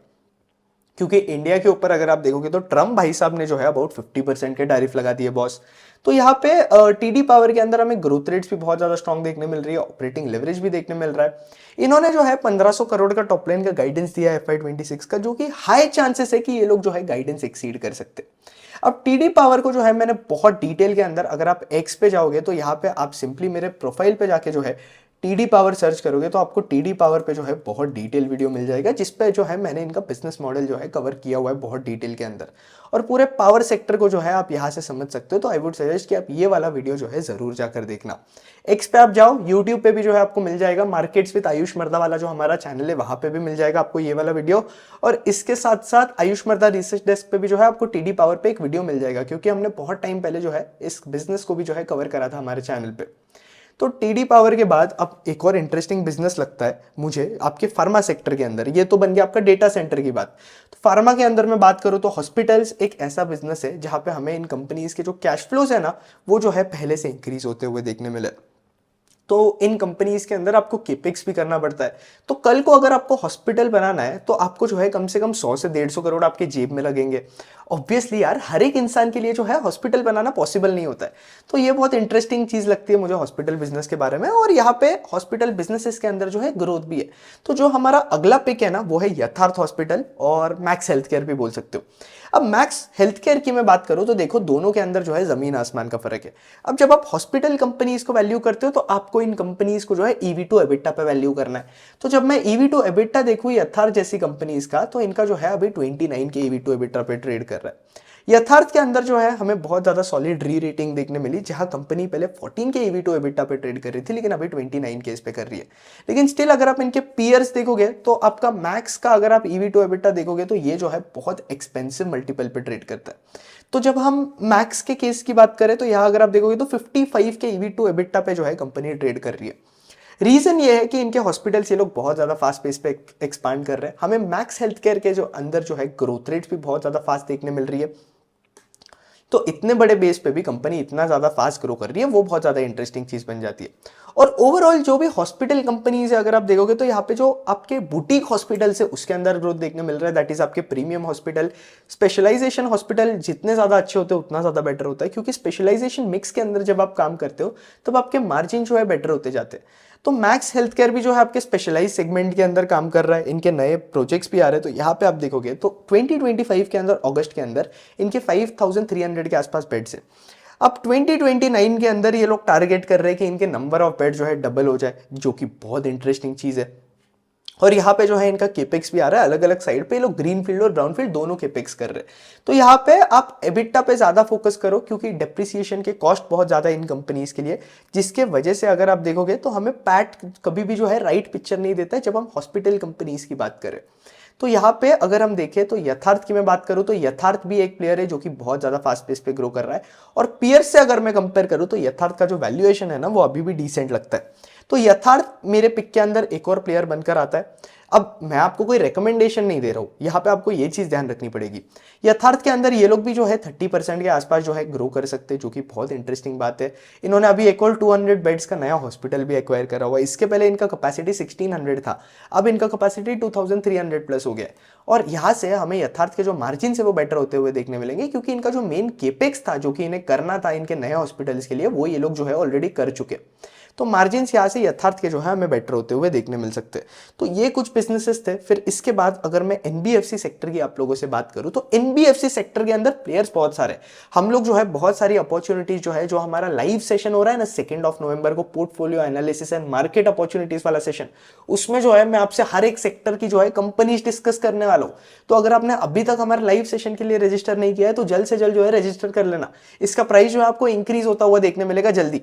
क्योंकि इंडिया के ऊपर अगर आप देखोगे तो ट्रम्प भाई साहब ने जो है अबाउट 50% के टैरिफ लगा दिए बॉस। तो यहाँ पे टीडी पावर के अंदर हमें ग्रोथ रेट्स भी बहुत ज्यादा स्ट्रांग देखने मिल रही है, ऑपरेटिंग लेवरेज भी देखने मिल रहा है। इन्होंने जो है 1500 करोड़ का टॉप लाइन का गाइडेंस दिया है FY26 का, जो कि हाई चांसेस है कि ये लोग जो है गाइडेंस एक्सीड कर सकते हैं। अब टीडी पावर को जो है मैंने बहुत डिटेल के अंदर, अगर आप एक्स पे जाओगे तो यहाँ पे आप सिंपली मेरे प्रोफाइल पे जाके जो है टीडी पावर सर्च करोगे तो आपको टीडी पावर पे जो है बहुत डिटेल वीडियो मिल जाएगा, जिसपे जो है मैंने इनका बिजनेस मॉडल जो है कवर किया हुआ है बहुत डिटेल के अंदर, और पूरे पावर सेक्टर को जो है आप यहाँ से समझ सकते हो। तो आई वुड सजेस्ट कि आप ये वाला वीडियो जो है जरूर जाकर देखना। एक्स पे आप जाओ, यूट्यूब पे भी जो है आपको मिल जाएगा, मार्केट्स विद आयुष मर्दा वाला जो हमारा चैनल है वहां पे भी मिल जाएगा आपको ये वाला वीडियो। और इसके साथ साथ आयुष मर्दा रिसर्च डेस्क पे भी जो है आपको टीडी पावर पे एक वीडियो मिल जाएगा, क्योंकि हमने बहुत टाइम पहले जो है इस बिजनेस को भी जो है कवर करा था हमारे चैनल पे। तो टीडी पावर के बाद अब एक और इंटरेस्टिंग बिजनेस लगता है मुझे आपके फार्मा सेक्टर के अंदर। ये तो बन गया आपका डेटा सेंटर की बात। तो फार्मा के अंदर मैं बात करूं तो हॉस्पिटल्स एक ऐसा बिजनेस है जहां पे हमें इन कंपनीज के जो कैश फ्लोज है ना वो जो है पहले से इंक्रीज होते हुए देखने मिले। तो इन कंपनीज के अंदर आपको केपेक्स भी करना पड़ता है। तो कल को अगर आपको हॉस्पिटल बनाना है तो आपको जो है कम से कम 100 से 150 करोड़ आपके जेब में लगेंगे। ऑब्वियसली यार हर एक इंसान के लिए जो है हॉस्पिटल बनाना पॉसिबल नहीं होता है। तो ये बहुत इंटरेस्टिंग चीज लगती है मुझे हॉस्पिटल बिजनेस के बारे में। और यहाँ पे हॉस्पिटल बिजनेसेस के अंदर जो है ग्रोथ भी है। तो जो हमारा अगला पिक है ना वो है यथार्थ हॉस्पिटल और मैक्स हेल्थ केयर भी बोल सकते हो। अब मैक्स हेल्थ केयर की मैं बात करूं तो देखो दोनों के अंदर जो है जमीन आसमान का फर्क है। अब जब आप हॉस्पिटल कंपनीज को वैल्यू करते हो तो आपको इन कंपनीज को जो है ईवी टू एबिटा पे वैल्यू करना है। तो जब मैं ईवी टू एबिटा देखूं यथार्थ जैसी कंपनीज का, तो इनका जो है अभी 29 के ईवी टू एबिटा पे ट्रेड कर रहा है। यथार्थ के अंदर जो है हमें बहुत ज्यादा सॉलिड री रेटिंग देखने मिली, जहां कंपनी पहले 14 के ईवी टू एबिटा पे ट्रेड कर रही थी लेकिन अभी 29 के इस पे कर रही है। लेकिन स्टिल अगर आप इनके पीयर्स देखोगे तो आपका मैक्स का अगर आप ईवी टू एबिटा देखोगे तो ये जो है बहुत एक्सपेंसिव मल्टीपल पे ट्रेड करता है। तो जब हम मैक्स के केस की बात करें तो यहां अगर आप देखोगे तो 55 के ईवी टू एबिटा पे जो है कंपनी ट्रेड कर रही है। रीजन ये है कि इनके हॉस्पिटल्स ये लोग बहुत ज्यादा फास्ट पेस पे एक्सपांड कर रहे हैं। हमें मैक्स हेल्थ केयर के जो अंदर जो है ग्रोथ रेट भी बहुत ज्यादा फास्ट देखने मिल रही है। तो इतने बड़े बेस पे भी कंपनी इतना ज़्यादा फास्ट ग्रो कर रही है, वो बहुत ज़्यादा इंटरेस्टिंग चीज़ बन जाती है। और ओवरऑल जो भी हॉस्पिटल कंपनीज है अगर आप देखोगे तो यहाँ पे जो आपके बुटीक हॉस्पिटल है उसके अंदर ग्रोथ देखने मिल रहा है, दैट इज आपके प्रीमियम हॉस्पिटल, स्पेशलाइजेशन हॉस्पिटल जितने ज़्यादा अच्छे होते हैं उतना ज़्यादा बेटर होता है, क्योंकि स्पेशलाइजेशन मिक्स के अंदर जब आप काम करते हो तब आपके मार्जिन जो है बेटर होते जाते हैं। तो मैक्स हेल्थ केयर भी जो है आपके स्पेशलाइज सेगमेंट के अंदर काम कर रहा है, इनके नए प्रोजेक्ट्स भी आ रहे हैं। तो यहाँ पे आप देखोगे तो 2025 के अंदर अगस्त के अंदर इनके 5300 के आसपास बेड्स है। अब 2029 के अंदर ये लोग टारगेट कर रहे हैं कि इनके नंबर ऑफ बेड जो है डबल हो जाए, जो कि बहुत इंटरेस्टिंग चीज़ है। और यहाँ पे जो है इनका केपेक्स भी आ रहा है, अलग अलग साइड पे ये लोग ग्रीन फील्ड और ब्राउन फील्ड दोनों केपेक्स कर रहे हैं। तो यहाँ पे आप एबिटा पे ज़्यादा फोकस करो, क्योंकि डेप्रिसिएशन के कॉस्ट बहुत ज़्यादा इन कंपनीज के लिए, जिसके वजह से अगर आप देखोगे तो हमें पैट कभी भी जो है राइट पिक्चर नहीं देता है जब हम हॉस्पिटल कंपनीज की बात करें। तो यहाँ पे अगर हम देखें तो यथार्थ की मैं बात करूँ तो यथार्थ भी एक प्लेयर है जो कि बहुत ज़्यादा फास्ट पेस पे ग्रो कर रहा है, और पीयर से अगर मैं कंपेयर करूँ तो यथार्थ का जो वैल्यूएशन है ना वो अभी भी डिसेंट लगता है। तो यथार्थ मेरे पिक के अंदर एक और प्लेयर बनकर आता है। अब मैं आपको कोई रिकमेंडेशन नहीं दे रहा हूँ, यहाँ पे आपको ये चीज़ ध्यान रखनी पड़ेगी, यथार्थ के अंदर ये लोग भी जो है 30% के आसपास जो है ग्रो कर सकते हैं, जो कि बहुत इंटरेस्टिंग बात है। इन्होंने अभी एक और 200 बेड्स का नया हॉस्पिटल भी एक्वायर करा हुआ है। इसके पहले इनका कैपेसिटी 1600 था, अब इनका कैपेसिटी 2300 प्लस हो गया है। और यहाँ से हमें यथार्थ के जो मार्जिन है वो बेटर होते हुए देखने मिलेंगे, क्योंकि इनका जो मेन केपेक्स था जो कि इन्हें करना था इनके नए हॉस्पिटल्स के लिए, वो ये लोग जो है ऑलरेडी कर चुके। तो मार्जिन यहाँ से यथार्थ के जो है हमें बेटर होते हुए देखने मिल सकते हैं। तो ये कुछ बिजनेसेस थे। फिर इसके बाद अगर मैं एनबीएफसी सेक्टर की आप लोगों से बात करूं तो एनबीएफसी सेक्टर के अंदर प्लेयर्स बहुत सारे, हम लोग जो है बहुत सारी अपॉर्चुनिटीज जो है, जो हमारा लाइव सेशन हो रहा है ना 2 नवंबर को, portfolio analysis and market opportunities वाला सेशन, उसमें जो है मैं आपसे हर एक सेक्टर की जो है कंपनीज डिस्कस करने वाला हूं। तो अगर आपने अभी तक हमारे लाइव सेशन के लिए रजिस्टर नहीं किया है तो जल्द से जल्द जो है रजिस्टर कर लेना। इसका प्राइस जो है आपको इंक्रीज होता हुआ देखने मिलेगा जल्दी।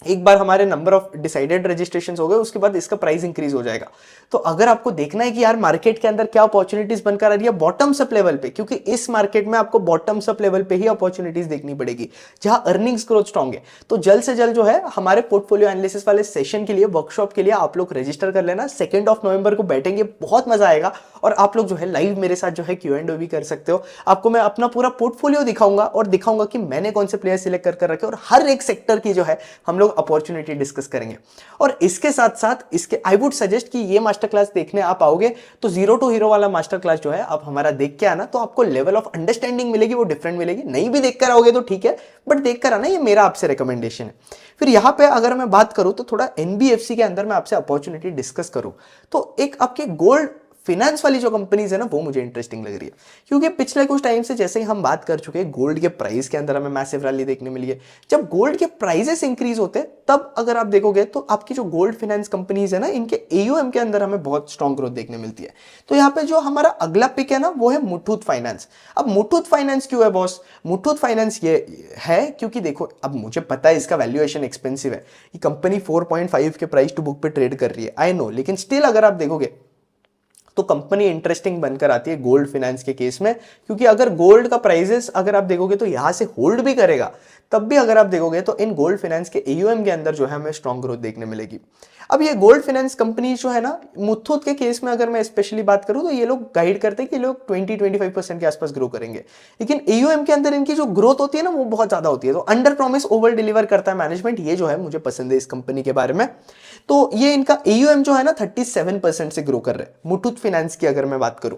एक बार हमारे नंबर ऑफ डिसाइडेड रजिस्ट्रेशंस हो गए उसके बाद इसका प्राइस इंक्रीज हो जाएगा। तो अगर आपको देखना है कि यार मार्केट के अंदर क्या अपॉर्चुनिटीज बनकर आ रही है बॉटम्स अप लेवल पे, क्योंकि इस मार्केट में आपको बॉटम्स अप लेवल पे ही अपॉर्चुनिटीज देखनी पड़ेगी जहां अर्निंग्स ग्रोथ स्ट्रॉन्ग है। तो जल्द से जल्द जो है हमारे पोर्टफोलियो एनालिसिस वाले सेशन के लिए, वर्कशॉप के लिए आप लोग रजिस्टर कर लेना। 2 नवंबर को बैठेंगे, बहुत मजा आएगा, और आप लोग जो है लाइव मेरे साथ जो है Q&A भी कर सकते हो। आपको मैं अपना पूरा पोर्टफोलियो दिखाऊंगा और दिखाऊंगा कि मैंने कौन से प्लेयर सिलेक्ट कर रखे, और हर एक सेक्टर की जो है हम लोग अपॉर्चुनिटी डिस्कस करेंगे। और इसके साथ साथ इसके आई वुड सजेस्ट कि ये मास्टर क्लास देखने आप आओगे तो जीरो टू हीरो वाला मास्टर क्लास जो है आप हमारा देख के आना, तो आपको लेवल ऑफ अंडरस्टैंडिंग मिलेगी, वो डिफरेंट मिलेगी। नहीं भी देखकर आओगे तो ठीक है, बट देखकर आना, ये मेरा आपसे रिकमेंडेशन है। फिर यहां पे अगर मैं बात करूं तो थोड़ा एनबीएफसी के अंदर मैं आपसे अपॉर्चुनिटी डिस्कस करूं तो एक आपके गोल्ड फिनेंस वाली जो कंपनीज है ना वो मुझे इंटरेस्टिंग लग रही है, क्योंकि पिछले कुछ टाइम से जैसे ही हम बात कर चुके हैं गोल्ड के प्राइस के अंदर हमें मैसिव रैली देखने मिली है। जब गोल्ड के प्राइसेस इंक्रीज होते हैं तब अगर आप देखोगे तो आपकी जो गोल्ड फाइनेंस कंपनीज है ना इनके एयूएम के अंदर हमें बहुत स्ट्रॉन्ग ग्रोथ देखने मिलती है। तो यहाँ पे जो हमारा अगला पिक है ना वो है मुथूट फाइनेंस। अब मुथूट फाइनेंस क्यों है बॉस? मुथूट फाइनेंस ये है क्योंकि देखो, अब मुझे पता है इसका वैल्यूएशन एक्सपेंसिव है, ये कंपनी 4.5 के प्राइस टू बुक पे ट्रेड कर रही है, आई नो, लेकिन स्टिल अगर आप देखोगे तो कंपनी इंटरेस्टिंग बनकर आती है गोल्ड फाइनेंस के केस में, क्योंकि अगर गोल्ड का प्राइसेस अगर आप देखोगे तो यहां से होल्ड भी करेगा, तब भी अगर आप देखोगे तो इन गोल्ड फाइनेंस के एयूएम के अंदर जो है हमें स्ट्रॉन्ग ग्रोथ देखने मिलेगी। अब ये गोल्ड फाइनेंस कंपनी जो है ना, मुथूट के केस में अगर मैं स्पेशली बात करूं तो ये लोग गाइड करते हैं कि लोग 20-25% के आसपास ग्रो करेंगे, लेकिन एयूएम के अंदर इनकी जो ग्रोथ होती है ना वो बहुत ज्यादा होती है। तो अंडर प्रॉमिस ओवर डिलीवर करता है मैनेजमेंट, ये जो है मुझे पसंद है इस कंपनी के बारे में। तो ये इनका एयूएम जो है ना 37% से ग्रो कर रहे हैं मुथूट फाइनेंस की अगर मैं बात करूं।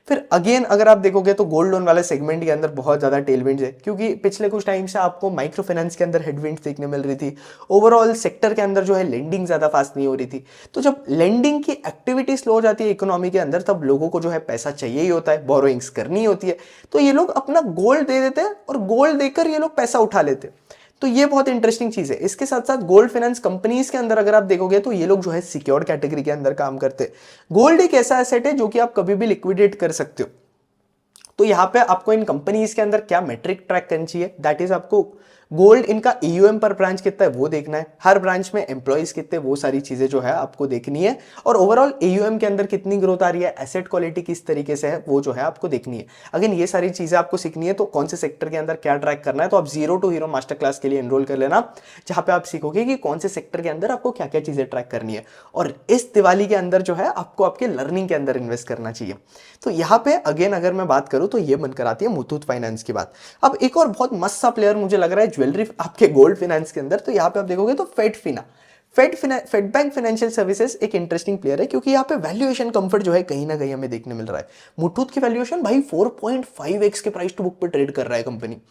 फिर अगेन अगर आप देखोगे तो गोल्ड लोन वाले सेगमेंट के अंदर बहुत ज्यादा टेलविंड्स है, क्योंकि पिछले कुछ टाइम से आपको माइक्रो फाइनेंस के अंदर हेडविंड्स देखने मिल रही थी। ओवरऑल सेक्टर के अंदर जो है लेंडिंग ज्यादा फास्ट नहीं हो रही थी। तो जब लेंडिंग की एक्टिविटी स्लो हो जाती है इकोनॉमी के अंदर, तब लोगों को जो है पैसा चाहिए ही होता है, बोरोइंग्स करनी होती है, तो ये लोग अपना गोल्ड दे देते हैं और गोल्ड देकर ये लोग पैसा उठा लेते हैं। तो ये बहुत इंटरेस्टिंग चीज है। इसके साथ साथ गोल्ड फाइनेंस कंपनीज के अंदर अगर आप देखोगे तो ये लोग जो है सिक्योर्ड कैटेगरी के अंदर काम करते हैं। गोल्ड एक ऐसा एसेट है जो कि आप कभी भी लिक्विडेट कर सकते हो। तो यहां पे आपको इन कंपनीज के अंदर क्या मेट्रिक ट्रैक करनी चाहिए, दैट इज आपको गोल्ड इनका ईयूएम पर ब्रांच कितना है वो देखना है, हर ब्रांच में एम्प्लॉइज कितने, वो सारी चीजें जो है आपको देखनी है, और ओवरऑल ईयूएम के अंदर कितनी ग्रोथ आ रही है, एसेट क्वालिटी किस तरीके से है वो जो है आपको देखनी है। अगेन ये सारी चीजें आपको सीखनी है, तो कौन से सेक्टर के अंदर क्या ट्रैक करना है, तो आप zero to hero master class के लिए एनरोल कर लेना, जहां पे आप सीखोगे कि कौन से सेक्टर के अंदर आपको क्या क्या चीजें ट्रैक करनी है, और इस दिवाली के अंदर जो है आपको आपके लर्निंग के अंदर इन्वेस्ट करना चाहिए। तो यहाँ पे अगेन अगर मैं बात करूं तो ये बनकर आती है मुथूट फाइनेंस की बात। अब एक और बहुत मस्त सा प्लेयर मुझे लग रहा है ज्वेलरी आपके गोल्ड फाइनेंस के अंदर, तो यहाँ पे आप देखोगे तो फेड बैंक फाइनेंशियल सर्विसेज एक इंटरेस्टिंग प्लेयर है, क्योंकि यहाँ पे वैल्यूएशन कंफर्ट जो है कहीं ना कहीं हमें देखने मिल रहा है। मुथूट की वैल्यूएशन भाई 4.5x के प्राइस टू बुक पे ट्रेड कर रहा है कंपनी।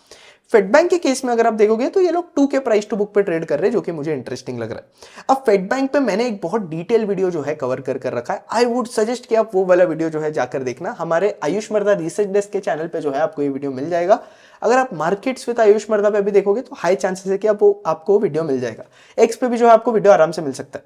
फेड बैंक के केस में अगर आप देखोगे तो ये लोग 2 के प्राइस टू बुक पे ट्रेड कर रहे हैं, जो कि मुझे इंटरेस्टिंग लग रहा है। अब फेड बैंक पे मैंने एक बहुत डिटेल वीडियो जो है कवर कर रखा है, आई वुड सजेस्ट कि आप वो वाला वीडियो जो है जाकर देखना, हमारे आयुष मर्दा रिसर्च डेस्क के चैनल पे जो है आपको ये वीडियो मिल जाएगा। अगर आप मार्केट्स विद आयुष मर्दा पे भी देखोगे तो हाई चांसेस है कि आपको वीडियो मिल जाएगा, एक्स पे भी जो है आपको वीडियो आराम से मिल सकता है।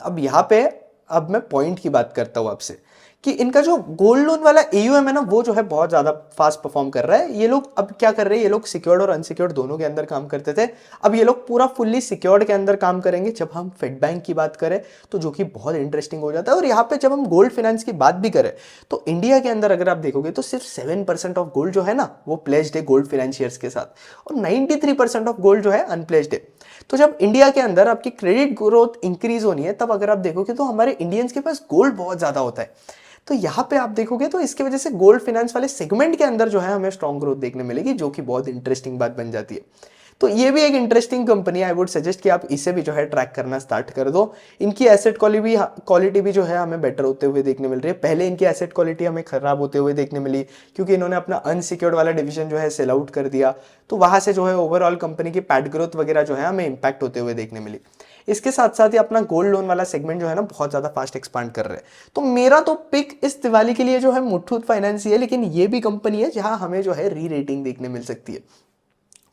अब यहाँ पे अब मैं पॉइंट की बात करता हूँ आपसे कि इनका जो गोल्ड लोन वाला एयूएम है ना, वो जो है बहुत ज्यादा फास्ट परफॉर्म कर रहा है। ये लोग अब क्या कर रहे हैं, ये लोग सिक्योर्ड और अनसिक्योर्ड दोनों के अंदर काम करते थे, अब ये लोग पूरा फुल्ली सिक्योर्ड के अंदर काम करेंगे जब हम फेड बैंक की बात करें, तो जो कि बहुत इंटरेस्टिंग हो जाता है। और यहाँ पे जब हम गोल्ड फाइनेंस की बात भी करें तो इंडिया के अंदर अगर आप देखोगे तो सिर्फ 7% ऑफ गोल्ड जो है ना वो प्लेज्ड है गोल्ड फाइनेंशियर्स के साथ, और 93% ऑफ गोल्ड जो है अनप्लेज्ड है। तो जब इंडिया के अंदर आपकी क्रेडिट ग्रोथ इंक्रीज होनी है, तब अगर आप देखोगे तो हमारे इंडियंस के पास गोल्ड बहुत ज्यादा होता है। तो यहाँ पे आप देखोगे तो इसकी वजह से गोल्ड फाइनेंस वाले सेगमेंट के अंदर जो है हमें स्ट्रॉन्ग ग्रोथ देखने मिलेगी, जो कि बहुत इंटरेस्टिंग बात बन जाती है। तो ये भी एक इंटरेस्टिंग कंपनी है, आई वुड सजेस्ट कि आप इसे भी जो है ट्रैक करना स्टार्ट कर दो। इनकी एसेट क्वालिटी भी जो है हमें बेटर होते हुए देखने मिल रही है। पहले इनकी एसेट क्वालिटी हमें खराब होते हुए देखने मिली, क्योंकि इन्होंने अपना अनसिक्योर्ड वाला डिवीजन जो है सेल आउट कर दिया, तो वहां से जो है ओवरऑल कंपनी की पैट ग्रोथ वगैरह जो है हमें इंपैक्ट होते हुए देखने मिली। इसके साथ साथ ही अपना गोल्ड लोन वाला सेगमेंट जो है ना बहुत ज्यादा फास्ट एक्सपांड कर रहे हैं। तो मेरा तो पिक इस दिवाली के लिए जो है मुथूट फाइनेंस ही है, लेकिन ये भी कंपनी है जहां हमें जो है री रेटिंग देखने मिल सकती है।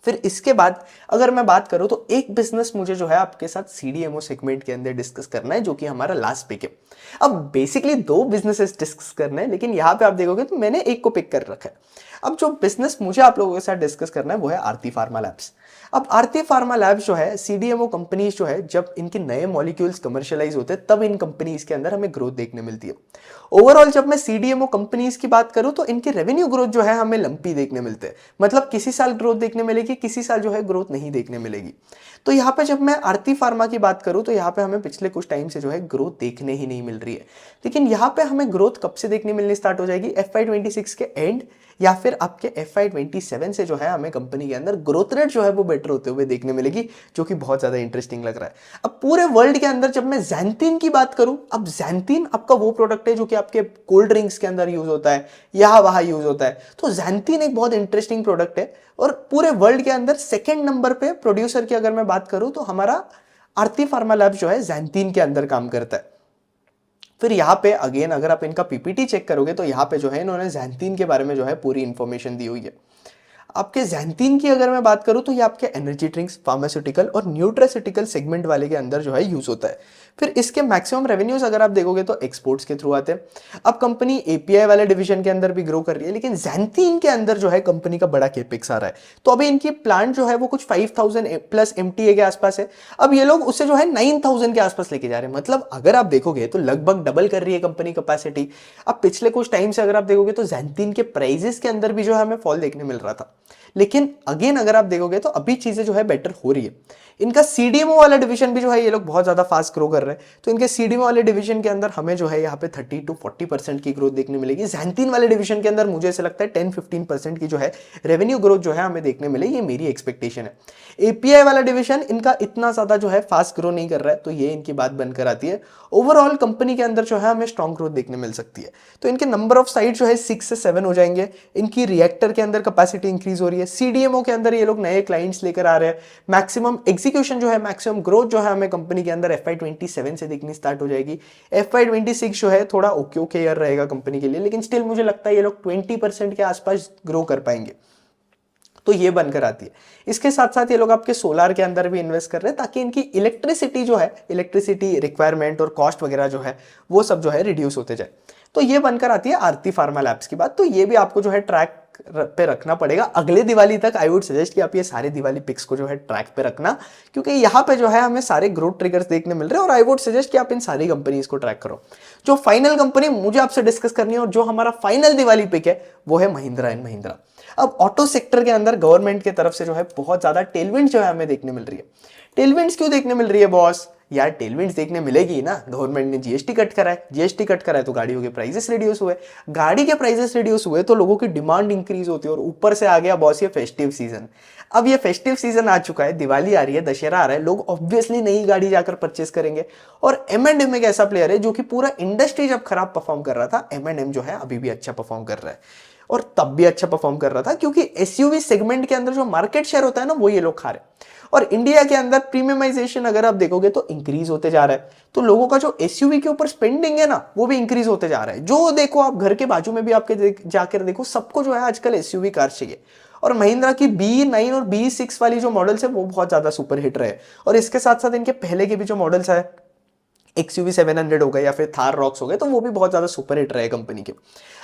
फिर इसके बाद अगर मैं बात करूं तो एक बिजनेस मुझे जो है आपके साथ सीडीएमओ सेगमेंट के अंदर डिस्कस करना है, जो कि हमारा लास्ट पिक है। अब बेसिकली 2 बिजनेसेस डिस्कस करने हैं, लेकिन यहां पे आप देखोगे तो मैंने एक को पिक कर रखा है। अब जो बिजनेस मुझे आप लोगों के साथ डिस्कस करना है वो है आरती फार्मा लैब्स। अब आरती फार्मा लैब्स जो है सीडीएमओ कंपनीज जो है, जब इनके नए मॉलिक्यूल्स कमर्शियलाइज होते हैं तब इन कंपनीज के अंदर हमें ग्रोथ देखने मिलती है। ओवरऑल जब मैं सीडीएमओ कंपनीज की बात करूं तो इनके रेवेन्यू ग्रोथ जो है हमें लंपी देखने मिलते हैं, मतलब किसी साल ग्रोथ देखने मिलेगी, किसी साल जो है ग्रोथ नहीं देखने मिलेगी। तो यहाँ पे जब मैं आरती फार्मा की बात करूं तो यहाँ पे हमें पिछले कुछ टाइम से जो है ग्रोथ देखने ही नहीं मिल रही है। लेकिन यहाँ पे हमें ग्रोथ कब से देखने मिलनी स्टार्ट हो जाएगी, FY26 के एंड या फिर आपके FY27 से जो है हमें कंपनी के अंदर ग्रोथ रेट जो है वो बेटर होते हुए देखने मिलेगी, जो कि बहुत ज्यादा इंटरेस्टिंग लग रहा है। अब पूरे वर्ल्ड के अंदर जब मैं ज़ैंथीन की बात करूं, अब ज़ैंथीन आपका वो प्रोडक्ट है जो कि आपके कोल्ड ड्रिंक्स के अंदर यूज होता है, यहाँ वहां यूज होता है, तो ज़ैंथीन एक बहुत इंटरेस्टिंग प्रोडक्ट है। और पूरे वर्ल्ड के अंदर सेकेंड नंबर पे प्रोड्यूसर की अगर मैं बात करूं तो हमारा आरती फार्मा लैब जो है ज़ैंथीन के अंदर काम करता है। फिर यहाँ पे अगेन अगर आप इनका पीपीटी चेक करोगे तो यहाँ पे जो है इन्होंने ज़ैंथीन के बारे में जो है पूरी इंफॉर्मेशन दी हुई है। आपके ज़ैंथीन की अगर मैं बात करूं तो ये आपके एनर्जी ड्रिंक्स, फार्मास्यूटिकल और न्यूट्रास्यूटिकल सेगमेंट वाले के अंदर जो है यूज होता है। फिर इसके मैक्सिमम रेवेन्यूज अगर आप देखोगे तो एक्सपोर्ट्स के थ्रू आते हैं। अब कंपनी एपीआई वाले डिवीजन के अंदर भी ग्रो कर रही है, लेकिन ज़ैंथीन के अंदर जो है कंपनी का बड़ा केपेक्स आ रहा है। तो अभी इनकी प्लांट जो है वो कुछ 5000 प्लस एमटीए के आसपास है। अब ये लोग उससे जो है 9000 के आसपास लेके जा रहे हैं, मतलब अगर आप देखोगे तो लगभग डबल कर रही है कंपनी कैपेसिटी। अब पिछले कुछ टाइम से अगर आप देखोगे तो ज़ैंथीन के प्राइजेस के अंदर भी जो है हमें फॉल देखने मिल रहा था, लेकिन अगेन अगर आप देखोगे तो अभी चीजें जो है बेटर हो रही है। इनका सीडीएमओ वाला डिवीजन भी जो है ये लोग बहुत ज्यादा फास्ट ग्रो कर रहे हैं, तो इनके सीडीएमओ वाले डिवीजन के अंदर हमें जो है यहाँ पे 30 to 40% की ग्रोथ देखने मिलेगी। ज़ैंथीन वाले डिवीजन के अंदर मुझे ऐसा लगता है 10-15% की जो है रेवेन्यू ग्रोथ जो है हमें देखने मिलेगी, ये मेरी एक्सपेक्टेशन है। एपीआई वाला डिवीजन इनका इतना ज्यादा जो है फास्ट ग्रो नहीं कर रहा है, तो ये इनकी बात बनकर आती है। ओवरऑल कंपनी के अंदर जो है हमें स्ट्रॉन्ग ग्रोथ देखने मिल सकती है। तो इनके नंबर ऑफ साइट जो है 6 से 7 हो जाएंगे। इनकी रिएक्टर के अंदर कैपेसिटी इंक्रीज हो रही है, सीडीएमओ के अंदर ये लोग नए क्लाइंट्स लेकर आ रहे हैं। मैक्सिमम एग्जीक्यूशन जो है, मैक्सिमम ग्रोथ जो है हमें कंपनी के अंदर FY27 से दिखनी स्टार्ट हो जाएगी। FY26 जो है थोड़ा ओके ईयर रहेगा कंपनी के लिए, लेकिन स्टिल मुझे लगता है ये लोग 20% के आसपास ग्रो कर पाएंगे, तो ये बनकर आती है। इसके साथ साथ ये लोग आपके सोलार के अंदर भी इन्वेस्ट कर रहे हैं, ताकि इनकी इलेक्ट्रिसिटी जो है, इलेक्ट्रिसिटी रिक्वायरमेंट और कॉस्ट वगैरह जो है वो सब जो है रिड्यूस होते जाए। तो ये बनकर आती है आरती फार्मा लैब्स की बात। तो ये भी आपको जो है ट्रैक पे रखना पड़ेगा अगले दिवाली तक। आई वुड सजेस्ट कि आप ये सारे दिवाली पिक्स को जो है ट्रैक पे रखना, क्योंकि यहाँ पे जो है हमें सारे ग्रोथ ट्रिगर्स देखने मिल रहे हैं। और आई वुड सजेस्ट कि आप इन सारी कंपनीज को ट्रैक करो। जो फाइनल कंपनी मुझे आपसे डिस्कस करनी है और जो हमारा फाइनल दिवाली पिक है वो है महिंद्रा एंड महिंद्रा। अब ऑटो सेक्टर के अंदर गवर्नमेंट की तरफ से जो है बहुत ज्यादा टेलविंड जो है हमें देखने मिल रही है। टेलविंड्स क्यों देखने मिल रही है बॉस? यार टेलविंड्स देखने मिलेगी ना, गवर्नमेंट ने जीएसटी कट करा है। जीएसटी कट करा है तो गाड़ियों के प्राइसेस रिड्यूस हुए, गाड़ी के प्राइसेस रिड्यूस हुए तो लोगों की डिमांड इंक्रीज होती है। और ऊपर से आ गया बॉस ये फेस्टिव सीजन। अब ये फेस्टिव सीजन आ चुका है, दिवाली आ रही है, दशहरा आ रहा है, लोग ऑब्वियसली नई गाड़ी जाकर परचेस करेंगे। और M&M एक ऐसा प्लेयर है जो कि पूरा इंडस्ट्री जब खराब परफॉर्म कर रहा था, M&M जो है अभी भी अच्छा परफॉर्म कर रहा है और तब भी अच्छा परफॉर्म कर रहा था, क्योंकि एसयूवी सेगमेंट के अंदर जो मार्केट शेयर होता है ना वो ये लोग खा रहे हैं। और इंडिया के अंदर प्रीमियमाइजेशन अगर आप देखोगे तो इंक्रीज होते जा रहा है, तो लोगों का जो एसयूवी के ऊपर स्पेंडिंग है ना वो भी इंक्रीज होते जा रहा है। जो देखो आप घर के बाजू में भी आपके जाकर देखो, सबको जो है आजकल एसयूवी कार चाहिए। और महिंद्रा की B9 और B6 वाली जो मॉडल्स है वो बहुत ज्यादा सुपर हिट रहे। और इसके साथ साथ इनके पहले के भी जो मॉडल्स है, XUV 700 हो गए या फिर थार रॉक्स हो गए, तो वो भी बहुत ज्यादा सुपर हिट रहे कंपनी के।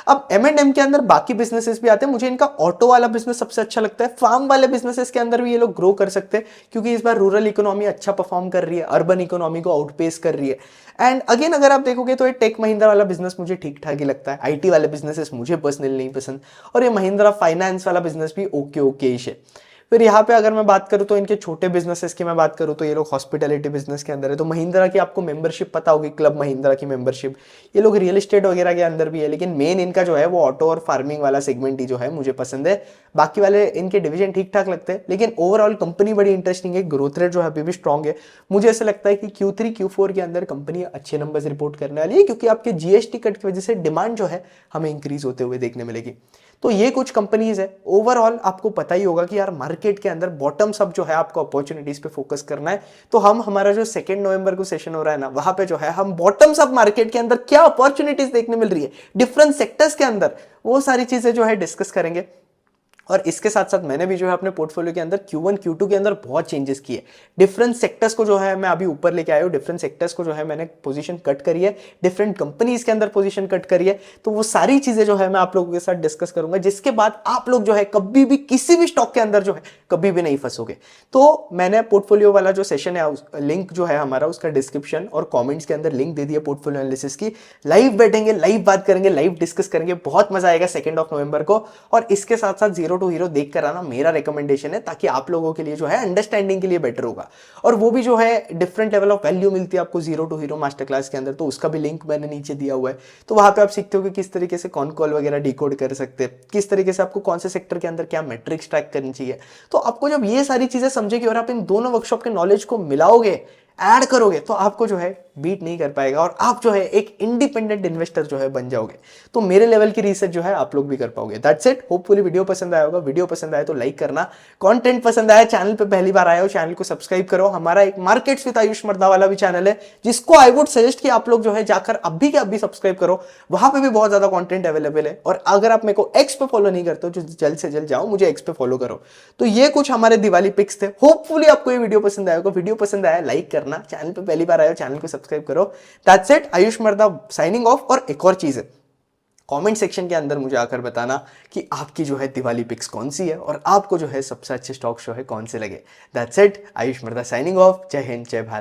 अब M&M के अंदर बाकी बिजनेसेस भी आते हैं। मुझे इनका ऑटो वाला बिजनेस सबसे अच्छा लगता है। फार्म वाले बिजनेसेस के अंदर भी ये लोग ग्रो कर सकते हैं, क्योंकि इस बार रूरल इकोनॉमी अच्छा परफॉर्म कर रही है, अर्बन इकोनॉमी को आउटपेस कर रही है। एंड अगेन अगर आप देखोगे तो ये टेक महिंद्रा वाला बिजनेस मुझे ठीक ठाक ही लगता है। आईटी वाले बिजनेसेस मुझे पर्सनली नहीं पसंद, और ये महिंद्रा फाइनेंस वाला बिजनेस भी ओके ओके है। फिर यहाँ पे अगर मैं बात करूँ तो इनके छोटे बिजनेसेस की मैं बात करूँ तो ये लोग हॉस्पिटैलिटी बिजनेस के अंदर है। तो महिंद्रा की आपको मेंबरशिप पता होगी, क्लब महिंद्रा की मेंबरशिप। ये लोग रियल एस्टेट वगैरह के अंदर भी है, लेकिन मेन इनका जो है वो ऑटो और फार्मिंग वाला सेगमेंट ही जो है मुझे पसंद है। बाकी वाले इनके डिवीजन ठीक ठाक लगते हैं, लेकिन ओवरऑल कंपनी बड़ी इंटरेस्टिंग है। ग्रोथ रेट जो है अभी भी स्ट्रॉन्ग है। मुझे ऐसा लगता है कि Q3 Q4 के अंदर कंपनी अच्छे नंबर्स रिपोर्ट करने वाली है, क्योंकि आपके जीएसटी कट की वजह से डिमांड जो है हमें इंक्रीज होते हुए देखने मिलेगी। तो ये कुछ कंपनीज है। ओवरऑल आपको पता ही होगा कि यार मार्केट के अंदर बॉटम्स अप जो है आपको अपॉर्चुनिटीज पे फोकस करना है। तो हम हमारा जो 2 नवंबर को सेशन हो रहा है ना, वहां पे जो है हम बॉटम्स अप मार्केट के अंदर क्या अपॉर्चुनिटीज देखने मिल रही है डिफरेंट सेक्टर्स के अंदर, वो सारी चीजें जो है डिस्कस करेंगे। और इसके साथ साथ मैंने भी जो है अपने पोर्टफोलियो के अंदर Q1 Q2 के अंदर बहुत चेंजेस किए। डिफरेंट सेक्टर्स को जो है मैं अभी ऊपर लेके आया हूँ, डिफरेंट सेक्टर्स को जो है मैंने पोजीशन कट करी है, डिफरेंट कंपनीज के अंदर पोजीशन कट करी है। तो वो सारी चीजें जो है मैं आप लोगों के साथ डिस्कस करूंगा, जिसके बाद आप लोग जो है कभी भी किसी भी स्टॉक के अंदर जो है कभी भी नहीं फंसोगे। तो मैंने पोर्टफोलियो वाला जो सेशन है, लिंक जो है हमारा उसका डिस्क्रिप्शन और कॉमेंट्स के अंदर लिंक दे दिया पोर्टफोलियो एनालिसिस की। लाइव बैठेंगे, लाइव बात करेंगे, लाइव डिस्कस करेंगे, बहुत मजा आएगा 2 नवंबर को। और इसके साथ साथ जीरो टू हीरो देख कर आना मेरा रिकमेंडेशन है, ताकि आप लोगों के लिए जो है अंडरस्टैंडिंग के लिए बेटर होगा। और वो भी जो है डिफरेंट लेवल ऑफ वैल्यू मिलती है आपको zero to hero master class के अंदर, तो उसका भी लिंक मैंने नीचे दिया हुआ है। तो वहां पे आप सीखते हो कि किस तरीके से कौन कॉल वगैरह डिकोड कर सकते हैं, किस तरीके से आपको कौन से सेक्टर के अंदर क्या मैट्रिक्स ट्रैक करनी चाहिए। तो आपको जब ये सारी चीजें समझेगी और आप इन दोनों वर्कशॉप के नॉलेज को मिलाओगे, ऐड करोगे, तो आपको जो है बीट नहीं कर पाएगा और आप जो है एक इंडिपेंडेंट इन्वेस्टर जो है बन जाओगे। तो मेरे लेवल की रिसर्च जो है आप लोग भी कर पाओगे। That's it. होपफुली वीडियो पसंद आया होगा। वीडियो पसंद आए तो लाइक करना, कंटेंट पसंद आया, चैनल पे पहली बार आए हो चैनल को सब्सक्राइब करो। हमारा एक मार्केट्स विद आयुष मर्दा वाला भी चैनल है, जिसको आई वुड सजेस्ट कि आप लोग जो है जाकर अभी के अभी सब्सक्राइब करो। वहां पे भी बहुत ज्यादा कंटेंट अवेलेबल है। और अगर आप मेरे को एक्स पे फॉलो नहीं करते हो, जो जल्द से जल्द जाओ मुझे एक्स पे फॉलो करो। तो ये कुछ हमारे दिवाली पिक्स थे। होपफुली आपको ये वीडियो पसंद आया होगा। वीडियो पसंद आया लाइक करना, चैनल पे पहली बार आए हो चैनल को सब्सक्राइब करो। That's it. आयुष मर्दा साइनिंग ऑफ। और एक और चीज है, कमेंट सेक्शन के अंदर मुझे आकर बताना कि आपकी जो है दिवाली पिक्स कौन सी है और आपको जो है सबसे अच्छे स्टॉक शो है कौन से लगे। That's it. आयुष मर्दा साइनिंग ऑफ। जय हिंद, जय भारत।